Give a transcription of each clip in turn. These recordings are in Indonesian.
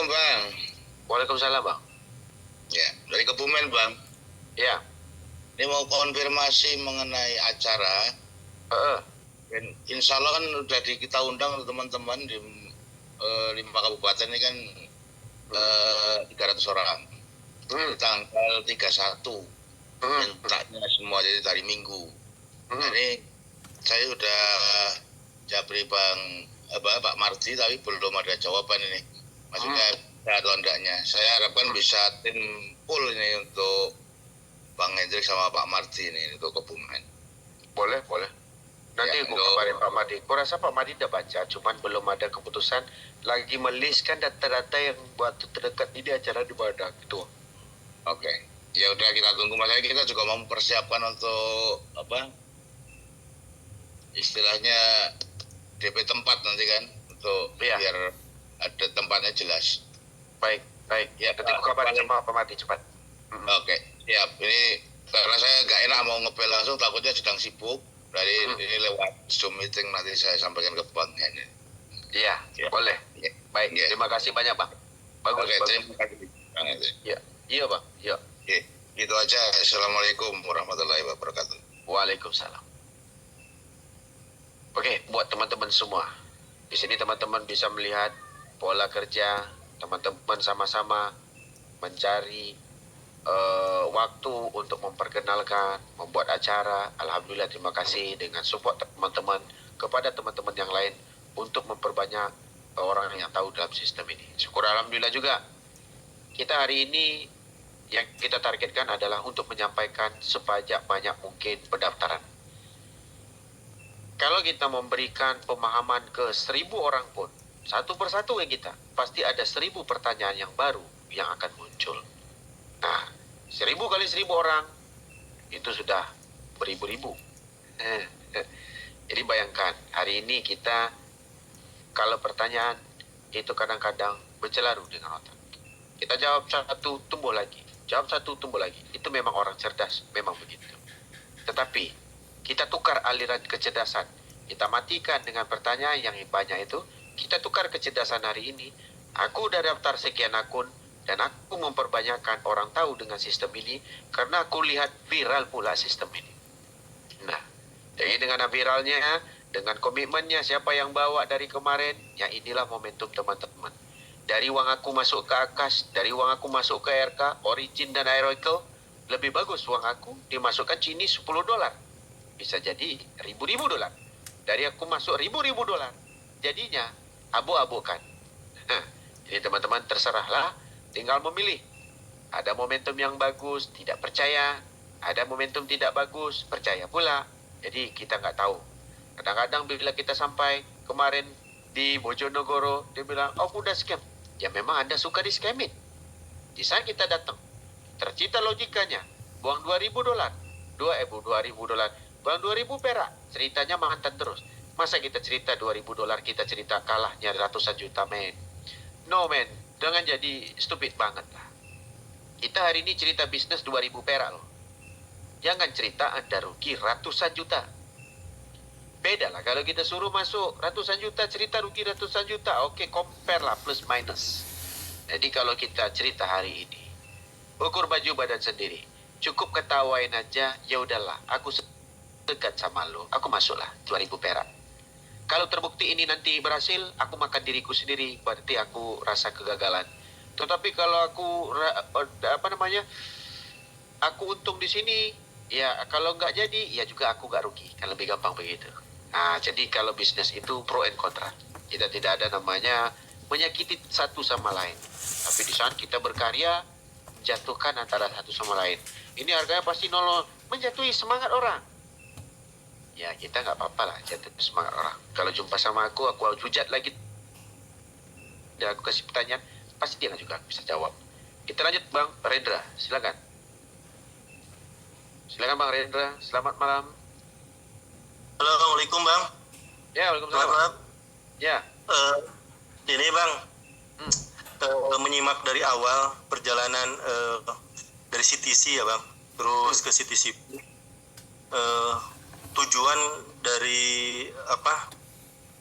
Bang. Waalaikumsalam, Bang. Ya, dari Kebumen Bang. Ya. Ini mau konfirmasi mengenai acara. Insya Allah kan udah kita undang teman-teman di 5 kabupaten ini kan 300 orang. Tanggal 31. Mintanya semua jadi hari Minggu. Ini saya udah japri Pak Mardi tapi belum ada jawaban ini. Maksudnya atau enggaknya. Saya harapkan bisa tim full ini untuk Bang Hendrik sama Pak Mardi ini untuk Kebumen. Boleh. Nanti Ya, aku kabarin Pak Mardi. Aku rasa Pak Mardi udah baca, cuman belum ada keputusan. Lagi meliskan data-data yang buat terdekat ini acara di mana gitu. Oke. Ya udah kita tunggu. Maksudnya kita juga mau mempersiapkan untuk istilahnya DP tempat nanti kan untuk biar ada tempatnya jelas. Baik. Ya, nanti aku kabarin sama Pak Mardi cepat. Oke, siap. Ini karena saya nggak enak mau ngepel langsung, takutnya sedang sibuk. Dari ini lewat Zoom meeting nanti saya sampaikan ke Bang ini. Iya, boleh. Ya. Baik, terima kasih banyak, Bang. Bagus. Terima kasih. Iya, Bang. Iya. Itu aja. Assalamualaikum warahmatullahi wabarakatuh. Waalaikumsalam. Oke, buat teman-teman semua. Di sini teman-teman bisa melihat pola kerja, teman-teman sama-sama mencari waktu untuk memperkenalkan, membuat acara. Alhamdulillah, terima kasih dengan support teman-teman kepada teman-teman yang lain untuk memperbanyak orang yang tahu dalam sistem ini. Syukur alhamdulillah juga. Kita hari ini yang kita targetkan adalah untuk menyampaikan sebanyak mungkin pendaftaran. Kalau kita memberikan pemahaman ke 1.000 orang pun, satu persatu kita, pasti ada 1.000 pertanyaan yang baru yang akan muncul. Nah, 1.000 kali 1.000 orang, itu sudah beribu-ribu. Jadi bayangkan, hari ini kita, kalau pertanyaan, itu kadang-kadang bercelaru dengan otak. Kita jawab satu, tumbuh lagi. Jawab satu, tumbuh lagi. Itu memang orang cerdas, memang begitu. Tetapi, kita tukar aliran kecerdasan. Kita matikan dengan pertanyaan yang banyak itu. Kita tukar kecerdasan hari ini. Aku udah daftar sekian akun. Dan aku memperbanyakkan orang tahu dengan sistem ini. Karena aku lihat viral pula sistem ini. Nah, jadi dengan viralnya, dengan komitmennya siapa yang bawa dari kemarin. Ya inilah momentum teman-teman. Dari uang aku masuk ke Akas. Dari uang aku masuk ke RK. Origin dan Aeroical. Lebih bagus uang aku dimasukkan Cini $10. Bisa jadi ribu-ribu dolar. Dari aku masuk ribu-ribu dolar. Jadinya abu-abukan. Jadi teman-teman terserahlah. Tinggal memilih. Ada momentum yang bagus, tidak percaya. Ada momentum tidak bagus, percaya pula. Jadi kita nggak tahu. Kadang-kadang bila kita sampai kemarin di Bojonegoro, dia bilang, oh udah scam. Ya memang Anda suka di scamin. Di saat kita datang, tercipta logikanya. Buang $2.000. 2.000 dolar. Buang 2.000 perak. Ceritanya mantan terus. Masa kita cerita $2.000, kita cerita kalahnya ratusan juta, men. No, men. Jangan jadi stupid banget lah. Kita hari ini cerita bisnis 2.000 perak loh. Jangan cerita Anda rugi ratusan juta. Beda lah kalau kita suruh masuk ratusan juta, cerita rugi ratusan juta. Oke, compare lah plus minus. Jadi kalau kita cerita hari ini, ukur baju badan sendiri. Cukup ketawain aja, ya udahlah. Aku dekat sama lo. Aku masuklah 2.000 perak. Kalau terbukti ini nanti berhasil, aku makan diriku sendiri, berarti aku rasa kegagalan. Tetapi kalau aku aku untung di sini, ya kalau nggak jadi, ya juga aku nggak rugi. Kan lebih gampang begitu. Nah, jadi kalau bisnis itu pro and kontra. Kita tidak ada namanya menyakiti satu sama lain. Tapi di saat kita berkarya, menjatuhkan antara satu sama lain. Ini harganya pasti nol, menjatuhi semangat orang. Ya kita nggak apa-apa lah jatuh semangat orang. Kalau jumpa sama aku hujat lagi. Dan aku kasih pertanyaan, pasti dia juga bisa jawab. Kita lanjut Bang Rendra, silakan. Silakan Bang Rendra, selamat malam. Halo, Assalamualaikum Bang. Ya, waalaikumsalam. Selamat. Ya. Ini Bang, menyimak dari awal perjalanan dari CTC ya Bang, terus ke CTC. Tujuan dari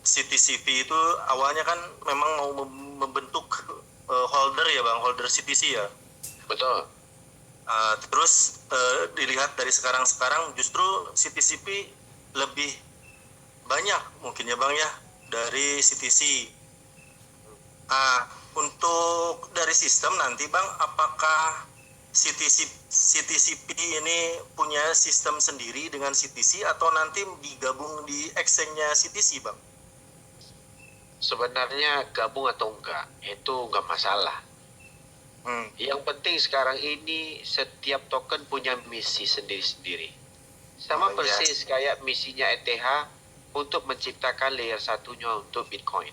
CTCV itu awalnya kan memang mau membentuk holder ya bang, holder CTC ya. Betul. Terus dilihat dari sekarang justru CTCP lebih banyak mungkin ya bang ya dari CTC. Untuk dari sistem nanti bang, apakah CTCP ini punya sistem sendiri dengan CTC atau nanti digabung di exchange-nya CTC bang? Sebenarnya gabung atau enggak, itu enggak masalah. Yang penting sekarang ini setiap token punya misi sendiri-sendiri. Sama persis kayak misinya ETH untuk menciptakan layer satunya untuk Bitcoin.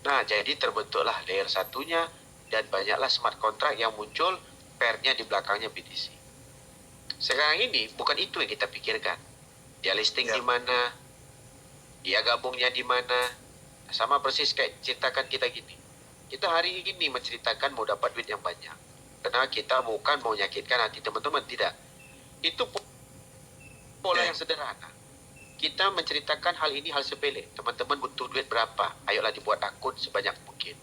Nah, jadi terbentuklah layer satunya dan banyaklah smart contract yang muncul, pairnya di belakangnya BTC. Sekarang ini bukan itu yang kita pikirkan. Dia listing di mana, dia gabungnya di mana. Sama persis kayak ceritakan kita gini. Kita hari ini menceritakan mau dapat duit yang banyak. Karena kita bukan mau menyakitkan hati teman-teman, tidak. Itu pola yang sederhana. Kita menceritakan hal ini hal sepele. Teman-teman butuh duit berapa? Ayolah dibuat akun sebanyak mungkin.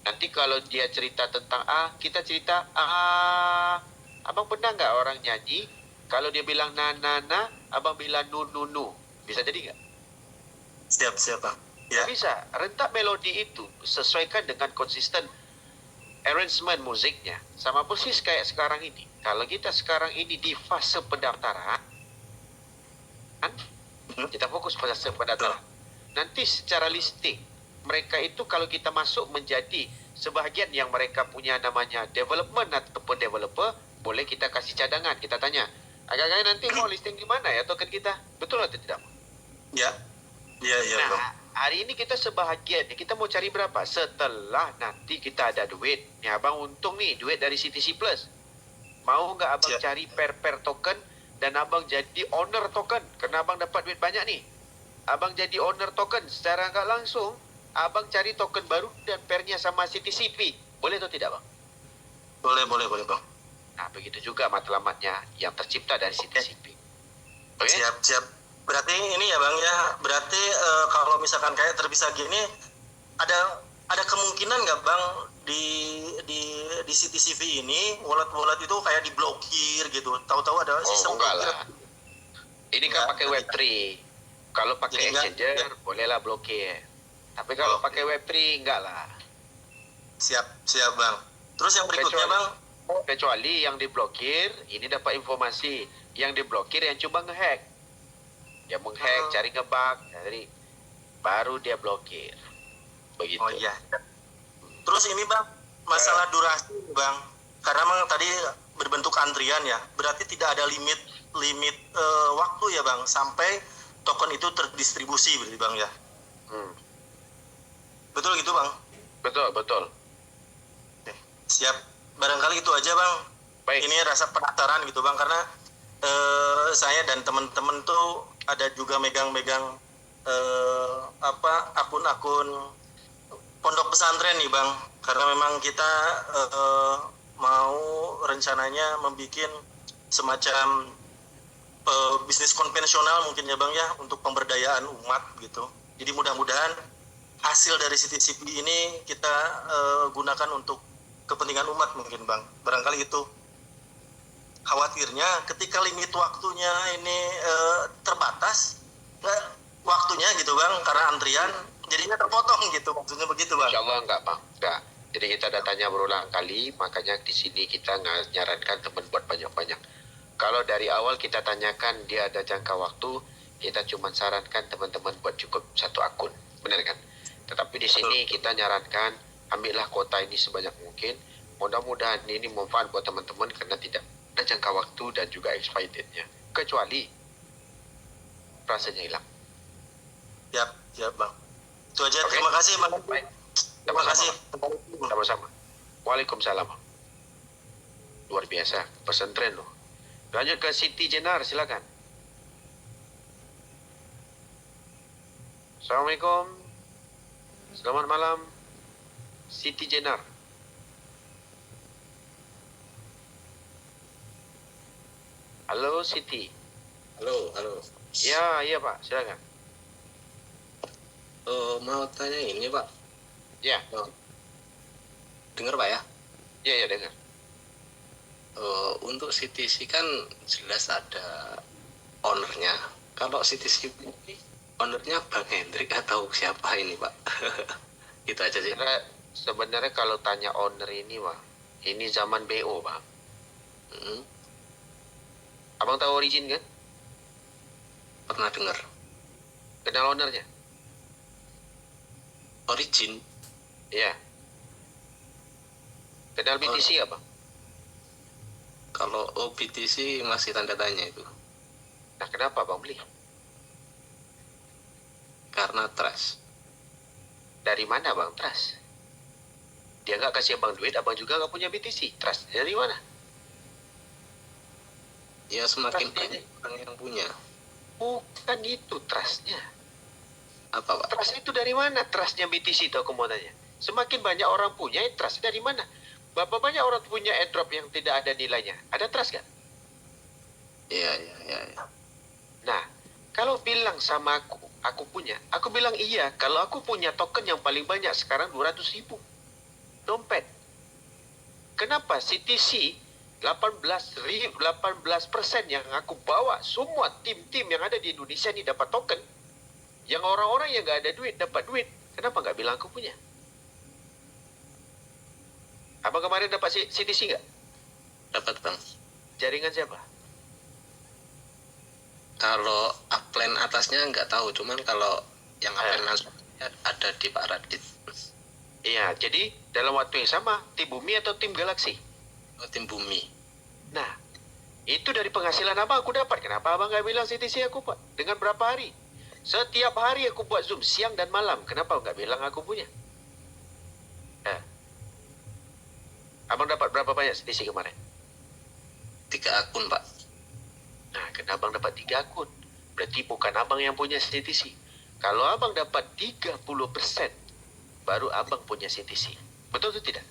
Nanti kalau dia cerita tentang A, kita cerita A. Abang pernah nggak orang nyanyi? Kalau dia bilang na na na, abang bilang nu nu nu. Bisa jadi nggak? Siap bang. Ya. Bisa. Rentak melodi itu sesuaikan dengan konsisten arrangement musiknya. Sama persis kayak sekarang ini. Kalau kita sekarang ini di fase pendaftaran, kita fokus pada pendaftaran. Nanti secara listing, mereka itu kalau kita masuk menjadi sebahagian yang mereka punya namanya development ataupun developer, boleh kita kasih cadangan. Kita tanya, agak-agak nanti mau listing di mana ya token kita? Betul atau tidak? Ya. Nah, bang. hari ini kita sebahagian, kita mau cari berapa? Setelah nanti kita ada duit. Nih abang untung nih, duit dari CTC Plus. Mau nggak abang cari per token dan abang jadi owner token? Karena abang dapat duit banyak nih. Abang jadi owner token secara nggak langsung, abang cari token baru dan pairnya sama CTCP. Boleh atau tidak bang? Boleh bang. Nah, begitu juga matlamatnya yang tercipta dari CTCP. Okay? Siap. Berarti ini ya bang ya, berarti kalau misalkan kayak terpisah gini, ada kemungkinan nggak bang di CTCV ini wallet itu kayak diblokir gitu? Tahu-tahu ada sistem enggak lah. Ini kan pakai Web3. Web3. Kalau pakai exchanger, bolehlah blokir. Tapi kalau pakai Web3, enggak lah. Siap bang. Terus yang berikutnya bang? Kecuali yang diblokir, ini dapat informasi. Yang diblokir yang coba ngehack. Dia menghack, cari ngebug, jadi baru dia blokir. Begitu. Oh iya. Terus ini bang, masalah durasi bang. Karena memang tadi berbentuk antrian ya. Berarti tidak ada limit waktu ya bang, sampai token itu terdistribusi berarti bang ya. Betul gitu bang? Betul. Siap. Barangkali itu aja bang. Baik. Ini rasa penasaran gitu bang, karena saya dan teman-teman tuh ada juga megang akun-akun pondok pesantren nih bang, karena memang kita mau rencananya membuat semacam bisnis konvensional mungkin ya bang ya, untuk pemberdayaan umat gitu. Jadi mudah-mudahan hasil dari CTCP ini kita gunakan untuk kepentingan umat mungkin bang. Barangkali itu. Khawatirnya ketika limit waktunya ini terbatas, waktunya gitu bang, karena antrian jadinya terpotong gitu, maksudnya begitu bang. Insya Allah enggak bang, enggak. Jadi kita udah tanya berulang kali, makanya di sini kita nyarankan teman buat banyak-banyak. Kalau dari awal kita tanyakan dia ada jangka waktu, kita cuma sarankan teman-teman buat cukup satu akun, benar kan? Tetapi di sini kita nyarankan ambillah kuota ini sebanyak mungkin. Mudah-mudahan ini manfaat buat teman-teman karena tidak ada jangka waktu dan juga expired date-nya. Kecuali rasanya hilang. Siap bang. Itu aja. Okay. Terima kasih bang. Baik. Terima kasih. Sama-sama. Waalaikumsalam. Luar biasa, pesantren loh. Lanjut ke Siti Jenar, silakan. Assalamualaikum. Selamat malam, Siti Jenar. Halo Siti. Halo. Ya Pak, silakan. Mau tanya ini Pak. Ya. Dengar Pak ya? Ya, ya dengar. Untuk CTC kan jelas ada ownernya. Kalau CTC ini ownernya Bang Hendrik atau siapa ini Pak? Gitu aja sih. Sebenarnya kalau tanya owner ini Bang, ini zaman BO Bang. Abang tahu Origin kan? Pernah dengar. Kenal ownernya? Origin? Iya. Kenal BTC Bang? Kalau OBTC masih tanda tanya itu. Nah kenapa Bang beli? Karena trust. Dari mana Bang trust? Dia nggak kasih Abang duit, Abang juga nggak punya BTC. Trust dari mana? Ya semakin Trust banyak orang yang punya. Bukan itu trustnya. Apa Pak? Trust itu dari mana? Trustnya BTC itu aku mau tanya. Semakin banyak orang punya, trust dari mana? Berapa banyak orang punya airdrop yang tidak ada nilainya? Ada trust kan? Iya. Nah, kalau bilang sama aku punya. Aku bilang iya, kalau aku punya token yang paling banyak sekarang 200.000 dompet. Kenapa CTC 18% yang aku bawa, semua tim-tim yang ada di Indonesia ini dapat token. Yang orang-orang yang nggak ada duit dapat duit. Kenapa nggak bilang aku punya? Abang kemarin dapat CTC nggak? Dapat Bang. Jaringan siapa? Kalau upline atasnya nggak tahu, cuman kalau yang upline langsung ada di Pak Radit. Iya, jadi dalam waktu yang sama, tim Bumi atau tim Galaksi? Tim Bumi. Nah, itu dari penghasilan abang aku dapat. Kenapa abang nggak bilang CTC aku Pak? Dengan berapa hari? Setiap hari aku buat Zoom, siang dan malam. Kenapa nggak bilang aku punya? Abang dapat berapa banyak CTC kemarin? 3 akun Pak. Nah, kenapa abang dapat 3 akun? Berarti bukan abang yang punya CTC. Kalau abang dapat 30%, baru abang punya CTC. Betul atau tidak?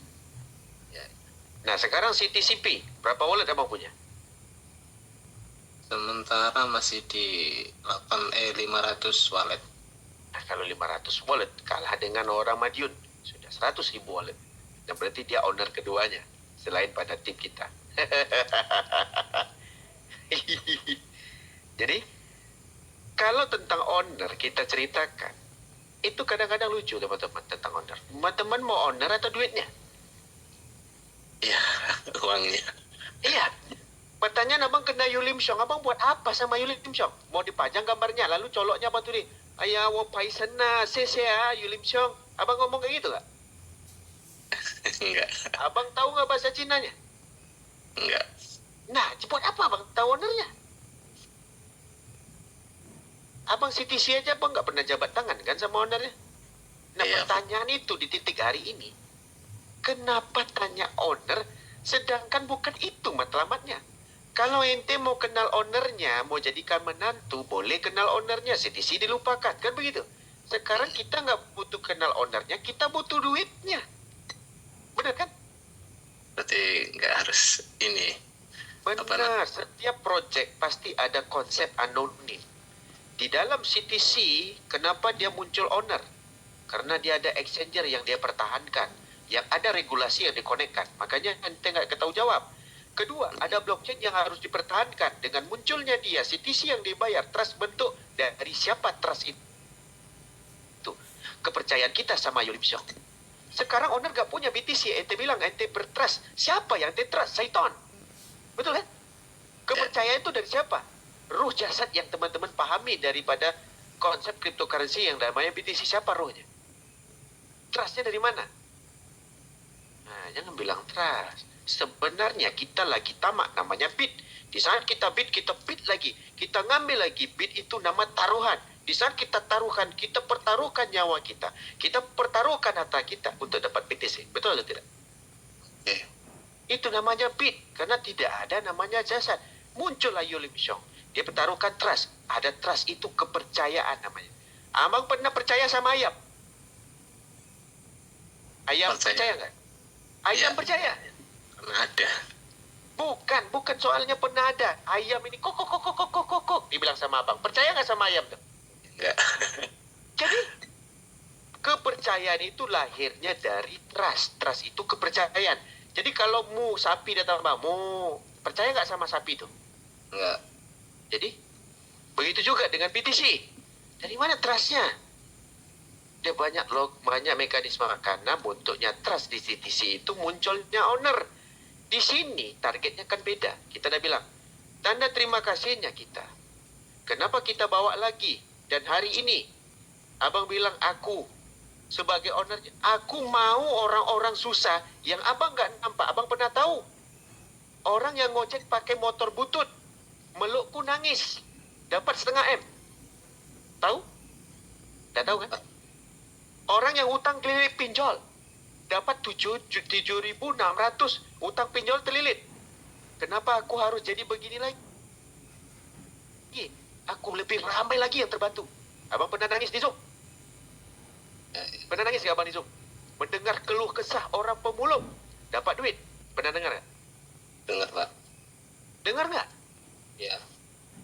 Ya. Nah, sekarang CTCP, berapa wallet abang punya? Sementara masih di 500 wallet. Nah, kalau 500 wallet, kalah dengan orang Madiun. Sudah 100.000 wallet. Dan berarti dia owner keduanya, selain pada tim kita. Jadi, kalau tentang owner kita ceritakan, itu kadang-kadang lucu teman-teman tentang owner. Teman-teman mau owner atau duitnya? Ya, uangnya. Iya. Pertanyaan abang kena Yulim Syong. Abang buat apa sama Yulim Syong? Mau dipajang gambarnya, lalu coloknya apa tuh nih? Ayah, wo paisena, sesea, Yulim Syong. Abang ngomong kayak gitu gak? Enggak. Abang tahu gak bahasa Cinanya? Enggak. Nah, buat apa abang tahu ownernya? Abang CTC aja abang gak pernah jabat tangan kan sama ownernya? Nah, Iya. pertanyaan itu di titik hari ini. Kenapa tanya owner, sedangkan bukan itu matlamatnya? Kalau ente mau kenal ownernya, mau jadikan menantu, boleh kenal ownernya, CTC dilupakan, kan begitu? Sekarang kita nggak butuh kenal ownernya, kita butuh duitnya. Benar kan? Berarti nggak harus ini. Benar, setiap project pasti ada konsep anonim. Di dalam CTC, kenapa dia muncul owner? Karena dia ada exchanger yang dia pertahankan, yang ada regulasi yang dikonekkan. Makanya ente nggak ketahui jawab. Kedua, ada blockchain yang harus dipertahankan. Dengan munculnya dia, CTC yang dibayar, trust bentuk dari siapa trust itu? Kepercayaan kita sama Yulim Syong. Sekarang owner gak punya BTC, ente bilang ente bertrust. Siapa yang ente trust? Saiton. Betul kan? Kepercayaan itu dari siapa? Ruh jasad yang teman-teman pahami daripada konsep cryptocurrency yang namanya BTC. Siapa ruhnya? Trustnya dari mana? Nah, jangan bilang trust. Sebenarnya kita lagi tamak, namanya bid. Di saat kita bid lagi. Kita ngambil lagi. Bid itu nama taruhan. Di saat kita taruhan, kita pertaruhkan nyawa kita. Kita pertaruhkan harta kita untuk dapat BTC. Betul atau tidak? Oke. Itu namanya bid. Karena tidak ada namanya jasad. Muncullah Yulim Syong. Dia pertaruhkan trust. Ada trust itu kepercayaan namanya. Abang pernah percaya sama ayam? Ayam percaya nggak? Ayam Ya. percaya? Karena ada. Bukan soalnya pernah ada. Ayam ini kok. Dibilang sama abang. Percaya nggak sama ayam tuh? Enggak. Jadi, Kepercayaan itu lahirnya dari trust. Trust itu kepercayaan. Jadi kalau sapi datang bang, percaya nggak sama sapi itu? Enggak. Jadi begitu juga dengan PTC. Dari mana trustnya? Dia banyak mekanisme karena bentuknya trust di CTC itu munculnya owner. Di sini targetnya kan beda. Kita udah bilang tanda terima kasihnya kita. Kenapa kita bawa lagi? Dan hari ini abang bilang aku sebagai owner, aku mau orang-orang susah yang abang nggak nampak. Abang pernah tahu orang yang ngojek pakai motor butut, melukku nangis, dapat 0,5 M. Tahu? Tidak tahu kan? Orang yang utang terlilit pinjol, dapat 7.600 utang pinjol terlilit. Kenapa aku harus jadi begini lagi? Aku lebih ramai lagi yang terbantu. Abang pernah nangis di Zoom? Pernah nangis nggak abang di Zoom? Mendengar keluh kesah orang pemulung dapat duit. Pernah dengar nggak? Dengar, Pak. Dengar nggak? Ya.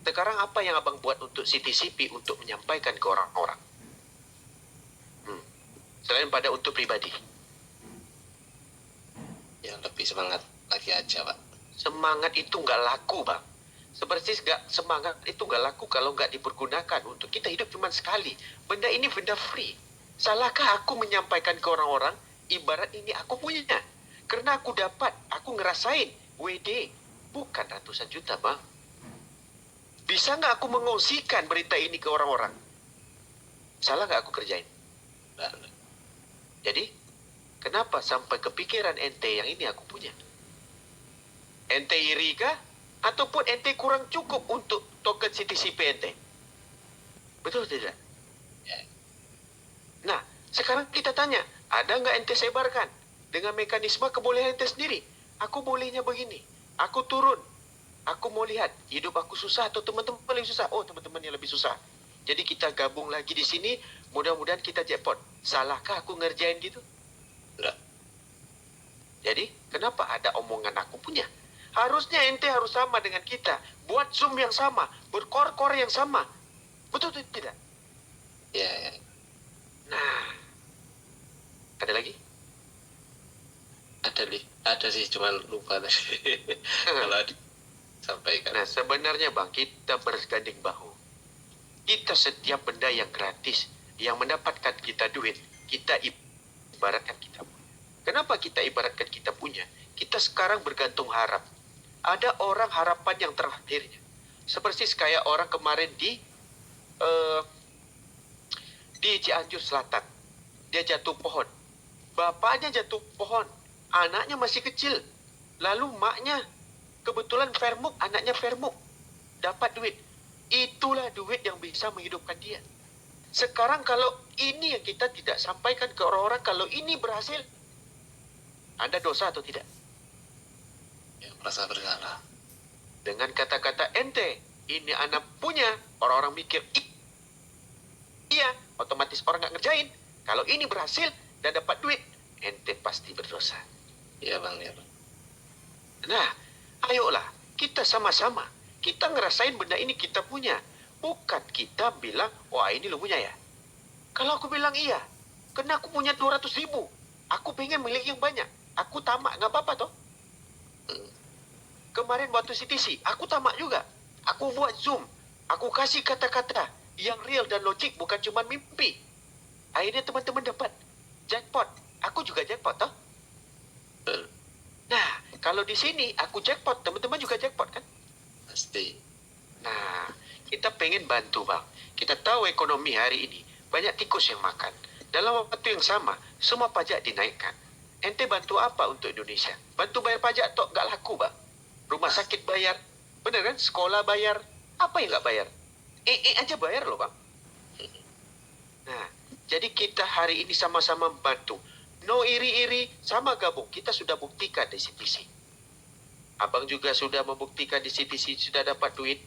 Sekarang apa yang abang buat untuk CTCP untuk menyampaikan ke orang-orang? Selain pada untuk pribadi. Ya, lebih semangat lagi aja, Pak. Semangat itu nggak laku, bang. Seperti semangat itu nggak laku kalau nggak dipergunakan untuk kita hidup cuma sekali. Benda ini benda free. Salahkah aku menyampaikan ke orang-orang, ibarat ini aku punya? Karena aku dapat, aku ngerasain. WD, bukan ratusan juta, bang. Bisa nggak aku mengungsikan berita ini ke orang-orang? Salah nggak aku kerjain? Nah, Jadi, kenapa sampai kepikiran ente yang ini aku punya? Ente iri kah? Ataupun ente kurang cukup untuk token CTCP ente? Betul tidak? ya. Nah, sekarang kita tanya, ada nggak ente sebarkan? Dengan mekanisme kebolehan ente sendiri. Aku bolehnya begini. Aku turun. Aku mau lihat, hidup aku susah atau teman-teman lebih susah? Oh, teman-teman yang lebih susah. Jadi kita gabung lagi di sini, mudah-mudahan kita jackpot. Salahkah aku ngerjain gitu? Enggak. Jadi, kenapa ada omongan aku punya? Harusnya ente harus sama dengan kita. Buat Zoom yang sama, berkor-kor yang sama. Betul tidak? Ya, ya. Nah, ada lagi? Ada sih, cuman lupa tadi. Kalau sampaikan. Nah, sebenarnya bang, kita bergandeng bahu. Kita setiap benda yang gratis, yang mendapatkan kita duit, kita ibaratkan kita punya. Kenapa kita ibaratkan kita punya? Kita sekarang bergantung harap. Ada orang harapan yang terakhirnya. Seperti kayak orang kemarin di Cianjur Selatan. Dia jatuh pohon. Bapaknya jatuh pohon. Anaknya masih kecil. Lalu maknya kebetulan Vermuk, anaknya Vermuk. Dapat duit. Itulah duit yang bisa menghidupkan dia. Sekarang kalau ini yang kita tidak sampaikan ke orang-orang, kalau ini berhasil, Anda dosa atau tidak? Ya, merasa bersalah. Dengan kata-kata ente, ini anak punya, orang-orang mikir, iya, otomatis orang nggak ngerjain. Kalau ini berhasil dan dapat duit, ente pasti berdosa. Iya, Bang, ya, Bang. Nah, ayolah, kita sama-sama. Kita ngerasain benda ini kita punya. Bukan kita bilang, wah ini lo punya ya. Kalau aku bilang iya, karena aku punya 200.000. Aku pengen memiliki yang banyak. Aku tamak, nggak apa-apa toh. Kemarin waktu CTC, aku tamak juga. Aku buat Zoom. Aku kasih kata-kata yang real dan logik, bukan cuma mimpi. Akhirnya teman-teman dapat jackpot. Aku juga jackpot toh. Nah, kalau di sini aku jackpot, teman-teman juga jackpot kan? Pasti. Nah, kita pengen bantu bang. Kita tahu ekonomi hari ini banyak tikus yang makan. Dalam waktu yang sama, semua pajak dinaikkan. Ente bantu apa untuk Indonesia? Bantu bayar pajak tok gak laku bang. Rumah sakit bayar, bener kan? Sekolah bayar, apa yang gak bayar? Aja bayar loh bang. Nah, jadi kita hari ini sama-sama membantu. No iri-iri, sama gabung. Kita sudah buktikan di CTC. Abang juga sudah membuktikan di CTC sudah dapat duit.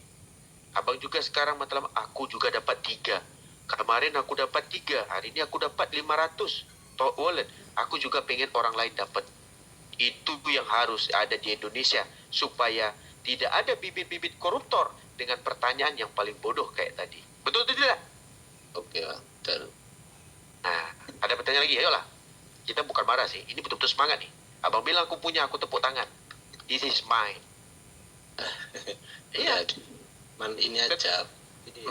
Abang juga sekarang masalah, aku juga dapat 3. Kemarin aku dapat 3, hari ini aku dapat 500 top wallet. Aku juga pengen orang lain dapat. Itu yang harus ada di Indonesia supaya tidak ada bibit-bibit koruptor dengan pertanyaan yang paling bodoh kayak tadi. Betul atau tidak? Oke, Bang. Betul. Nah, ada pertanyaan lagi, ayolah. Kita bukan marah sih, ini betul-betul semangat nih. Abang bilang aku punya, aku tepuk tangan. This is mine. Iya, ini aja. Jadi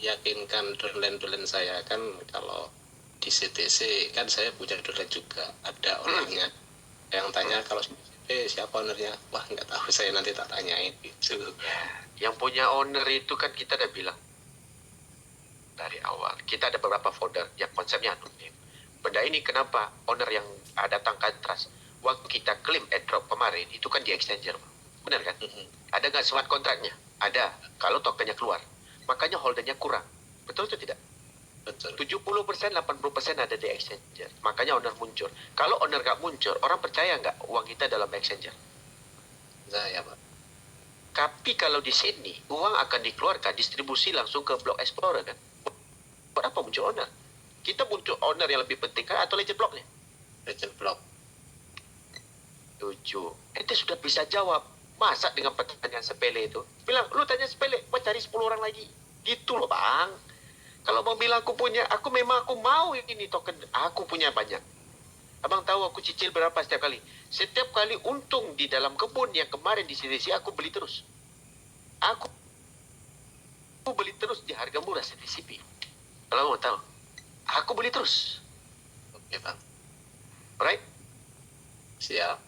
yakinkan dolen-dolen saya kan kalau di CTC kan saya punya dolen juga, ada ownernya. Yang tanya kalau siapa ownernya? Wah, nggak tahu, saya nanti tak tanyain gitu. Yang punya owner itu kan kita udah bilang dari awal. Kita ada beberapa folder yang konsepnya anonim. Benda ini kenapa owner yang datang ke Antras waktu kita klaim airdrop kemarin itu kan di exchanger, benar kan? Ada nggak smart kontraknya? Ada. Kalau tokennya keluar, makanya holdernya kurang. Betul atau tidak? Betul. 70%, 80% ada di exchanger. Makanya owner muncul. Kalau owner nggak muncul, orang percaya nggak uang kita dalam exchanger? Saya, Pak. Tapi kalau di sini, uang akan dikeluarkan, distribusi langsung ke Block Explorer kan? Buat apa muncul owner? Kita muncul owner yang lebih penting kan atau legend blocknya? Legend block. 7. Ente sudah bisa jawab. Masa dengan pertanyaan sepele itu? Bilang, lu tanya sepele, gua cari 10 orang lagi. Gitu loh bang. Kalau bang bilang aku punya, aku memang aku mau ini token. Aku punya banyak. Abang tahu aku cicil berapa setiap kali? Setiap kali untung di dalam kebun yang kemarin di CTC aku beli terus. Aku beli terus di harga murah CTCP. Kalau mau tahu, aku beli terus. Oke, Bang. Right? Siap.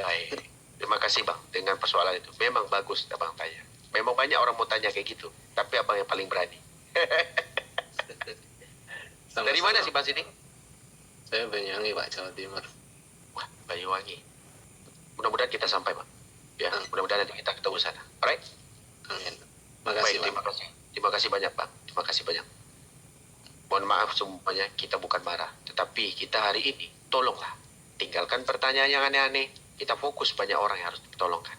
Baik. Terima kasih bang dengan persoalan itu. Memang bagus abang tanya. Memang banyak orang mau tanya kayak gitu. Tapi abang yang paling berani. Sama-sama. Dari mana sih bang sini? Saya Banyuwangi, Pak, Jawa Timur. Wah, Banyuwangi. Mudah-mudahan kita sampai bang. Ya, mudah-mudahan nanti kita ketemu sana. Alright? Amin. Baik, Makasih, Pak. terima kasih. Terima kasih banyak bang. Terima kasih banyak. Mohon maaf semuanya, kita bukan marah. Tetapi kita hari ini, tolonglah. Tinggalkan pertanyaan yang aneh-aneh. Kita fokus banyak orang yang harus ditolongkan.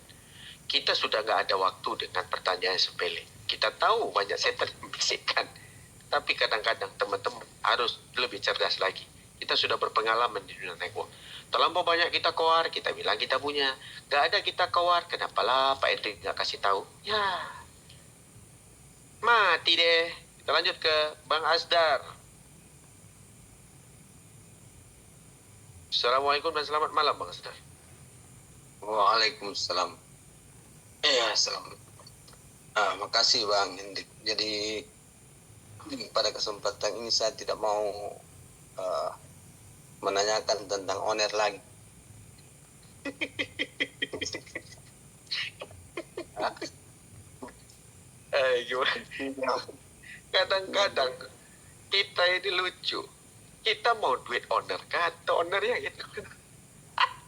Kita sudah nggak ada waktu dengan pertanyaan yang sepele. Kita tahu banyak setan membisikkan. Tapi kadang-kadang teman-teman harus lebih cerdas lagi. Kita sudah berpengalaman di dunia network. Terlampau banyak kita keluar, kita bilang kita punya. Nggak ada kita keluar, kenapalah Pak Hendrik nggak kasih tahu? Ya, mati deh. Kita lanjut ke Bang Asdar. Assalamualaikum dan selamat malam Bang Asdar. Waalaikumsalam. Salam. Makasih Bang Hendrik. Jadi pada kesempatan ini saya tidak mau menanyakan tentang owner lagi. Gimana? Kadang-kadang kita ini lucu. Kita mau duit owner atau ownernya gitu.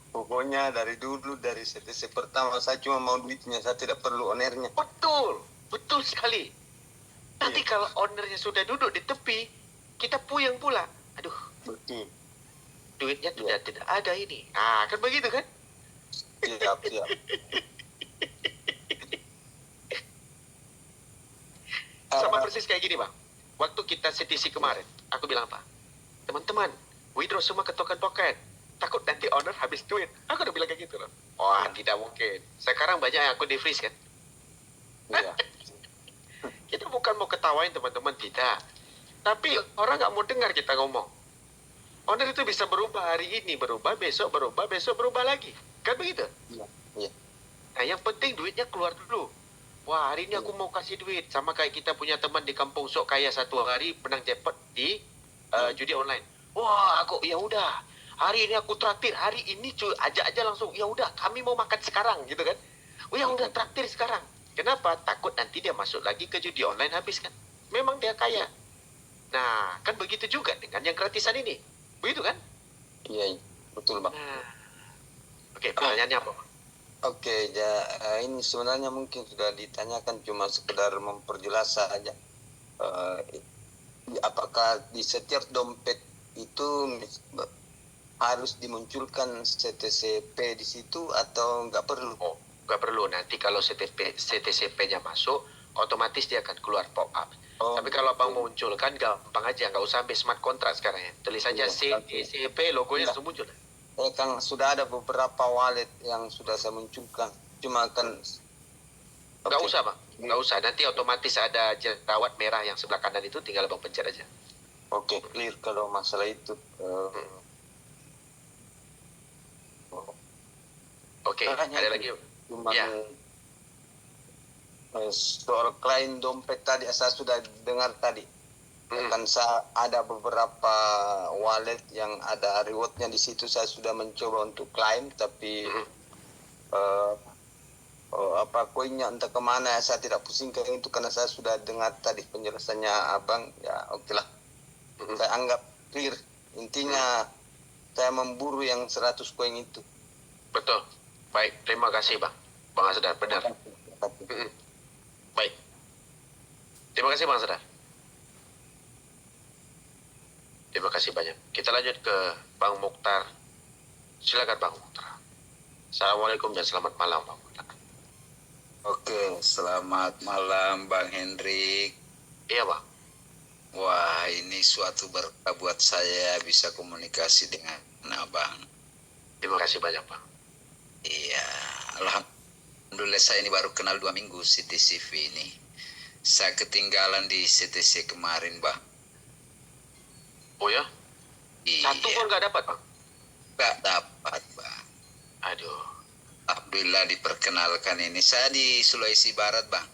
Pokoknya dari dulu, dari CTC pertama saya cuma mau duitnya, saya tidak perlu ownernya. Betul, betul sekali. Nanti kalau ownernya sudah duduk di tepi, kita puyeng pula. Aduh, Betul. duitnya sudah tidak ada ini. Ah, kan begitu kan? Siap. Sama persis kayak gini bang. Waktu kita CTC kemarin, aku bilang apa? Teman-teman, withdraw semua ke token-token. Takut nanti owner habis duit. Aku udah bilang kayak gitu loh. Wah, tidak mungkin. Sekarang banyak yang aku di-freeze kan. Iya. Kita bukan mau ketawain teman-teman, tidak. Tapi orang nggak mau dengar kita ngomong. Owner itu bisa berubah hari ini, berubah besok berubah lagi. Kan begitu? Iya. Nah, yang penting duitnya keluar dulu. Wah, hari ini aku mau kasih duit. Sama kayak kita punya teman di kampung sok kaya satu hari menang jackpot di judi online. Wah, aku ya udah. Hari ini aku traktir. Hari ini cuy, ajak aja langsung. Ya udah, kami mau makan sekarang gitu kan. Oh ya udah traktir sekarang. Kenapa? Takut nanti dia masuk lagi ke judi online habis kan. Memang dia kaya. Nah, kan begitu juga dengan yang gratisan ini. Begitu kan? Iya, betul Bang. Nah. Oke, pertanyaannya apa? Oke, ini sebenarnya mungkin sudah ditanyakan, cuma sekedar memperjelas saja. Apakah di setiap dompet itu harus dimunculkan CTCP di situ atau nggak perlu? Oh, nggak perlu. Nanti kalau CTCP-nya masuk, otomatis dia akan keluar pop-up. Oh, Tapi kalau abang mau munculkan, gampang aja. Nggak usah sampai smart contract sekarang ya. Tulis saja Iya, CTCP, logonya Iya. langsung muncul. Kan sudah ada beberapa wallet yang sudah saya munculkan, cuma kan Nggak usah, Bang. Nggak usah. Nanti otomatis ada jerawat merah yang sebelah kanan itu, tinggal abang pencet aja. Oke, clear kalau masalah itu. Oke, ada lagi? Cuma Ya. soal klien dompet tadi saya sudah dengar tadi. Kan saya ada beberapa wallet yang ada rewardnya di situ. Saya sudah mencoba untuk klien, tapi koinnya entah kemana. Saya tidak pusingkan itu karena saya sudah dengar tadi penjelasannya abang. Ya oke lah. Saya anggap clear. Intinya saya memburu yang 100 koin itu. Betul. Baik, terima kasih Bang Asdar, benar. Baik. Terima kasih Bang Asdar. Terima kasih banyak. Kita lanjut ke Bang Mukhtar. Silakan Bang Mukhtar. Assalamualaikum dan selamat malam Bang Mukhtar. Oke, selamat malam Bang Hendrik. Iya Bang. Wah, ini suatu berkah buat saya bisa komunikasi dengan Abang. Terima kasih banyak Bang. Iya, alhamdulillah saya ini baru kenal 2 minggu CTCV ini. Saya ketinggalan di CTC kemarin Bang. Oh ya? Iya. Satu pun nggak dapat Bang? Nggak dapat Bang. Aduh. Alhamdulillah diperkenalkan ini. Saya di Sulawesi Barat Bang.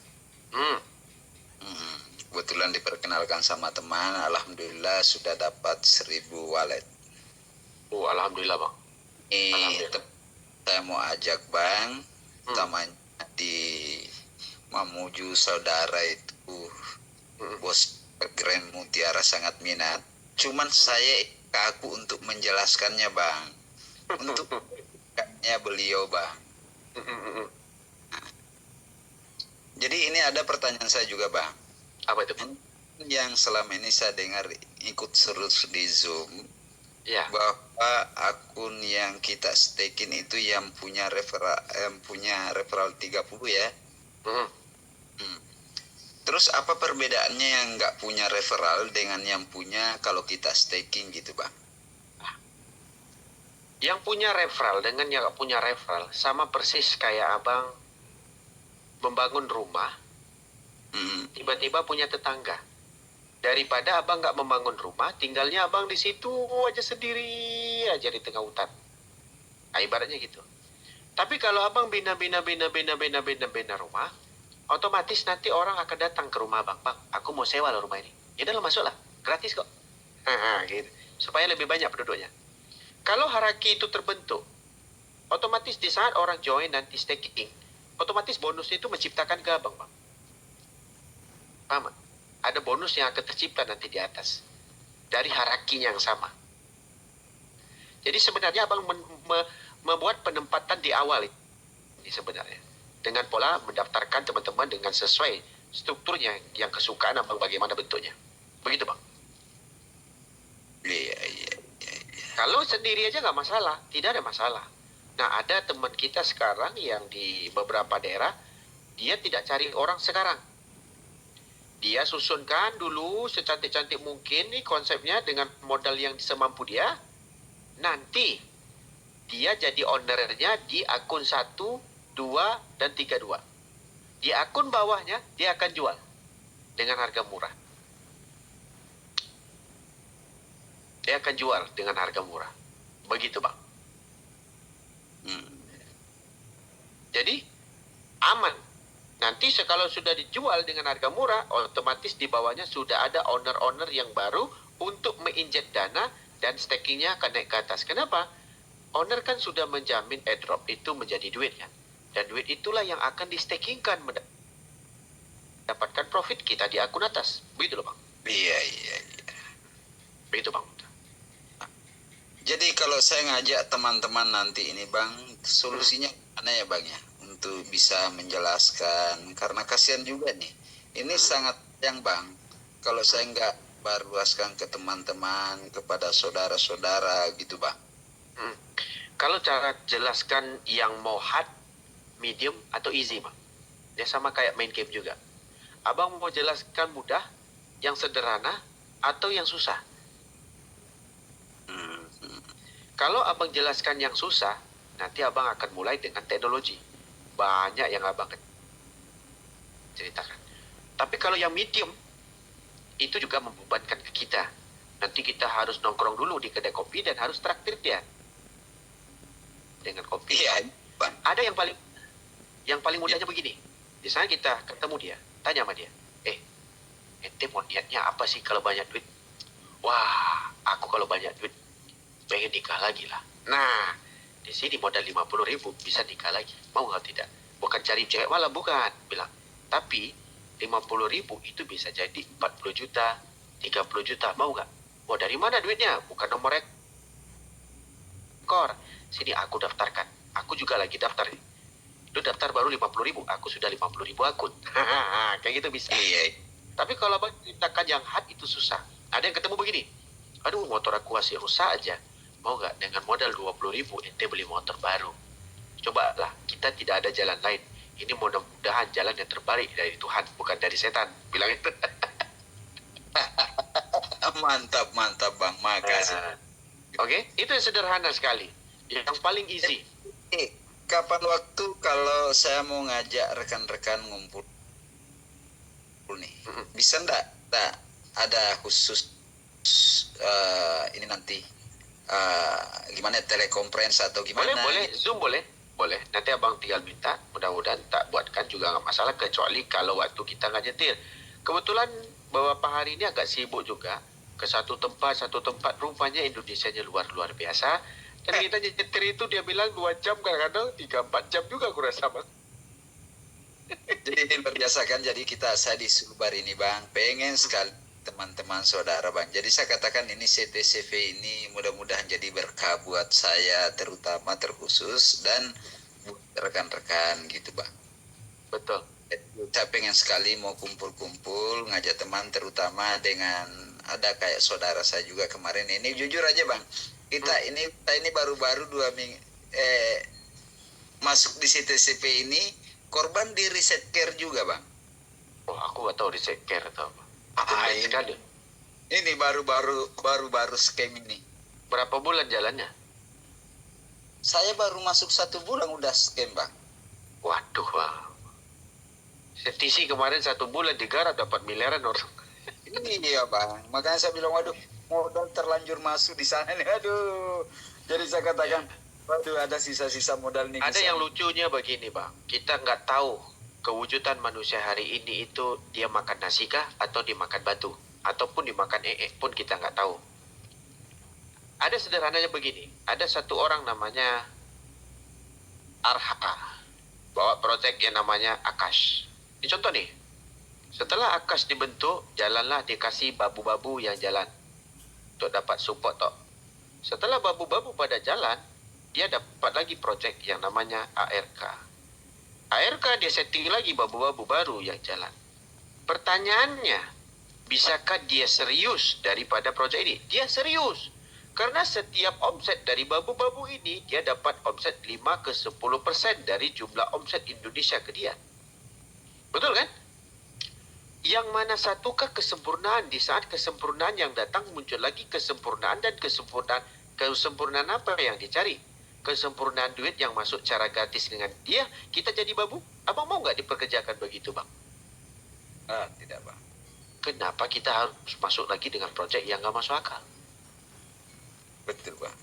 Kebetulan diperkenalkan sama teman. Alhamdulillah sudah dapat 1000 wallet. Oh, alhamdulillah Bang. Saya mau ajak Bang, utamanya di Mamuju saudara itu, bos Grand Mutiara sangat minat. Cuman saya kaku untuk menjelaskannya Bang, untuk beliau Bang. Jadi ini ada pertanyaan saya juga Bang. Apa itu Bang? Yang selama ini saya dengar ikut terus di Zoom, Ya. bahwa akun yang kita staking itu yang punya referral 30 ya. Terus apa perbedaannya yang nggak punya referral dengan yang punya kalau kita staking gitu Bang? Yang punya referral dengan yang nggak punya referral sama persis kayak Abang membangun rumah, tiba-tiba punya tetangga. Daripada Abang nggak membangun rumah, tinggalnya Abang di situ aja sendiri aja di tengah hutan. Nah, ibaratnya gitu. Tapi kalau Abang bina rumah, otomatis nanti orang akan datang ke rumah Abang. Bang, aku mau sewa loh rumah ini. Ya udah masuklah, gratis kok. Gitu. Supaya lebih banyak penduduknya. Kalau hierarki itu terbentuk, otomatis di saat orang join nanti staking, otomatis bonusnya itu menciptakan ke Abang, Bang. Paham? Ada bonus yang akan tercipta nanti di atas dari hierarkinya yang sama. Jadi sebenarnya Abang membuat penempatan di awal ini sebenarnya dengan pola mendaftarkan teman-teman dengan sesuai strukturnya yang kesukaan Abang bagaimana bentuknya. Begitu Bang. Iya. Kalau sendiri aja nggak masalah, tidak ada masalah. Nah, ada teman kita sekarang yang di beberapa daerah, dia tidak cari orang sekarang. Dia susunkan dulu secantik-cantik mungkin nih konsepnya dengan modal yang semampu dia. Nanti dia jadi ownernya di akun 1, 2, dan 32. Di akun bawahnya dia akan jual dengan harga murah. Dia akan jual dengan harga murah. Begitu Bang. Jadi aman. Nanti kalau sudah dijual dengan harga murah, otomatis di bawahnya sudah ada owner-owner yang baru untuk menginjek dana dan stakingnya akan naik ke atas. Kenapa? Owner kan sudah menjamin airdrop itu menjadi duit kan. Dan duit itulah yang akan di-stakingkan mendapatkan profit kita di akun atas. Begitu loh Bang. Iya. Begitu Bang. Jadi kalau saya ngajak teman-teman nanti ini Bang, solusinya mana ya Bang ya? Untuk bisa menjelaskan, karena kasihan juga nih. Ini sangat yang Bang, kalau saya nggak barluaskan ke teman-teman, kepada saudara-saudara gitu Bang. Kalau cara jelaskan yang mau hard, medium, atau easy Bang. Dia sama kayak main game juga. Abang mau jelaskan mudah, yang sederhana, atau yang susah? Kalau abang jelaskan yang susah, nanti abang akan mulai dengan teknologi. Banyak yang abang ceritakan. Tapi kalau yang medium, itu juga membebankan ke kita. Nanti kita harus nongkrong dulu di kedai kopi dan harus traktir dia dengan kopi. Iya, Bang. Ada yang paling mudahnya begini. Misalnya kita ketemu dia, tanya sama dia, ente mau niatnya apa sih kalau banyak duit? Wah, aku kalau banyak duit pengen nikah lagi lah. Nah, di sini modal 50.000 bisa nikah lagi. Mau nggak tidak? Bukan cari cewek malah, bukan. Bilang, tapi 50.000 itu bisa jadi 40 juta, 30 juta. Mau nggak? Mau dari mana duitnya? Bukan nomor rekor. Sini aku daftarkan. Aku juga lagi daftar nih. Lu daftar baru 50.000, aku sudah 50.000 akun. Kayak gitu bisa. Iya. Tapi kalau abang ceritakan yang hard itu susah. Ada yang ketemu begini, aduh motor aku masih rusak aja. Mau nggak dengan modal 20.000 ente beli motor baru? Cobalah, kita tidak ada jalan lain. Ini mudah-mudahan jalan yang terbaik dari Tuhan, bukan dari setan. Bilang itu. Mantap, mantap Bang. Makasih. Oke, itu yang sederhana sekali. Yang paling easy. Kapan waktu kalau saya mau ngajak rekan-rekan ngumpul nih? Bisa ndak ada khusus ini nanti gimana, telekonferensi atau gimana? Boleh, Zoom boleh. Nanti abang tinggal minta, mudah-mudahan tak buatkan juga nggak masalah, kecuali kalau waktu kita nggak nyetir. Kebetulan beberapa hari ini agak sibuk juga, ke satu tempat, rupanya Indonesianya luar biasa. Dan kita nyetir itu dia bilang 2 jam, kadang-kadang 3-4 jam juga aku rasa, Bang. Jadi berbiasakan, jadi saya di Sulbar ini Bang, pengen sekali teman-teman saudara Bang. Jadi saya katakan ini CTCV ini mudah-mudahan jadi berkah buat saya terutama terkhusus dan buat rekan-rekan gitu Bang. Betul. Saya pengen sekali mau kumpul-kumpul, ngajak teman terutama dengan ada kayak saudara saya juga kemarin ini. Jujur aja Bang, kita ini baru-baru 2 minggu masuk di CTCP ini, korban di riset care juga Bang. Oh, aku nggak tahu riset care atau apa. Ini baru scam ini. Berapa bulan jalannya? Saya baru masuk 1 bulan udah scam Bang. Waduh, Bang. CTC kemarin 1 bulan digarap dapat miliaran orang. Ini dia Bang, makanya saya bilang waduh, modal terlanjur masuk di sana nih, aduh. Jadi saya katakan, waduh ada sisa-sisa modal nih. Ada yang lucunya begini Bang, kita nggak tahu kewujudan manusia hari ini itu dia makan nasi kah atau dimakan batu, ataupun dimakan pun kita nggak tahu. Ada sederhananya begini, ada satu orang namanya Arha, bawa proyek yang namanya Akash. Ini contoh nih, setelah Akash dibentuk, jalanlah dikasih babu-babu yang jalan untuk dapat support toh. Setelah babu-babu pada jalan, dia dapat lagi proyek yang namanya ARK. ARK dia setting lagi babu-babu baru yang jalan. Pertanyaannya, bisakah dia serius daripada proyek ini? Dia serius. Karena setiap omset dari babu-babu ini, dia dapat omset 5-10% dari jumlah omset Indonesia ke dia. Betul kan? Yang mana satukah kesempurnaan? Di saat kesempurnaan yang datang muncul lagi kesempurnaan, dan kesempurnaan apa yang dicari? Kesempurnaan duit yang masuk cara gratis dengan dia, kita jadi babu. Abang mau nggak diperkerjakan begitu Bang? Tidak Bang. Kenapa kita harus masuk lagi dengan proyek yang nggak masuk akal? Betul Bang.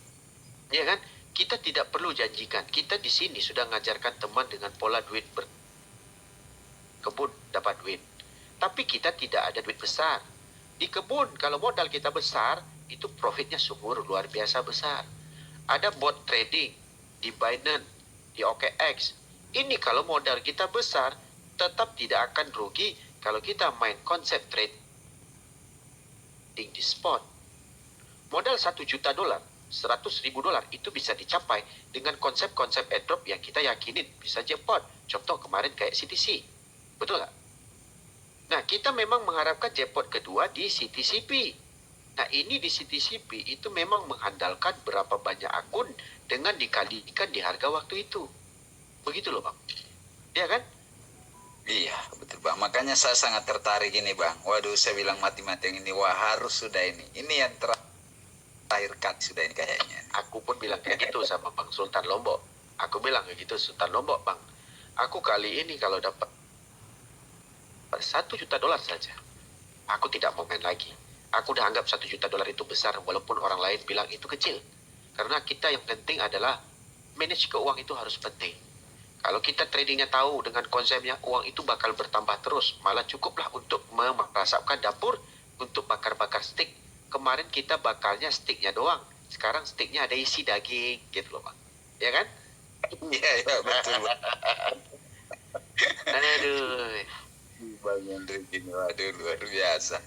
Ya kan? Kita tidak perlu janjikan. Kita di sini sudah mengajarkan teman dengan pola duit berkebun dapat duit. Tapi kita tidak ada duit besar. Di kebun, kalau modal kita besar, itu profitnya sungguh luar biasa besar. Ada bot trading di Binance, di OKX. Ini kalau modal kita besar, tetap tidak akan rugi kalau kita main konsep trading di spot. Modal $1 juta, $100.000 itu bisa dicapai dengan konsep-konsep airdrop yang kita yakinin bisa jackpot. Contoh kemarin kayak CTC. Betul nggak? Nah, kita memang mengharapkan jackpot kedua di CTCP. Nah, ini di CTCP itu memang mengandalkan berapa banyak akun dengan dikalikan di harga waktu itu. Begitu loh, Bang. Ya kan? Iya, betul Bang. Makanya saya sangat tertarik ini Bang. Waduh, saya bilang mati-mati yang ini, wah harus sudah ini. Ini yang terakhir cut sudah ini kayaknya. Aku pun bilang kayak gitu sama Bang Sultan Lombok. Aku bilang kayak gitu, Sultan Lombok, Bang. Aku kali ini kalau dapat $1 juta saja, aku tidak mau main lagi. Aku udah anggap $1 juta itu besar, walaupun orang lain bilang itu kecil. Karena kita yang penting adalah manage keuangan itu harus penting. Kalau kita tradingnya tahu dengan konsepnya uang itu bakal bertambah terus, malah cukuplah untuk memasakkan dapur untuk bakar-bakar steak. Kemarin kita bakalnya steaknya doang, sekarang steaknya ada isi daging gitu loh Bang. Ya kan? Iya, iya, betul. Aduh. Bang Hendrik ini, waduh, luar biasa.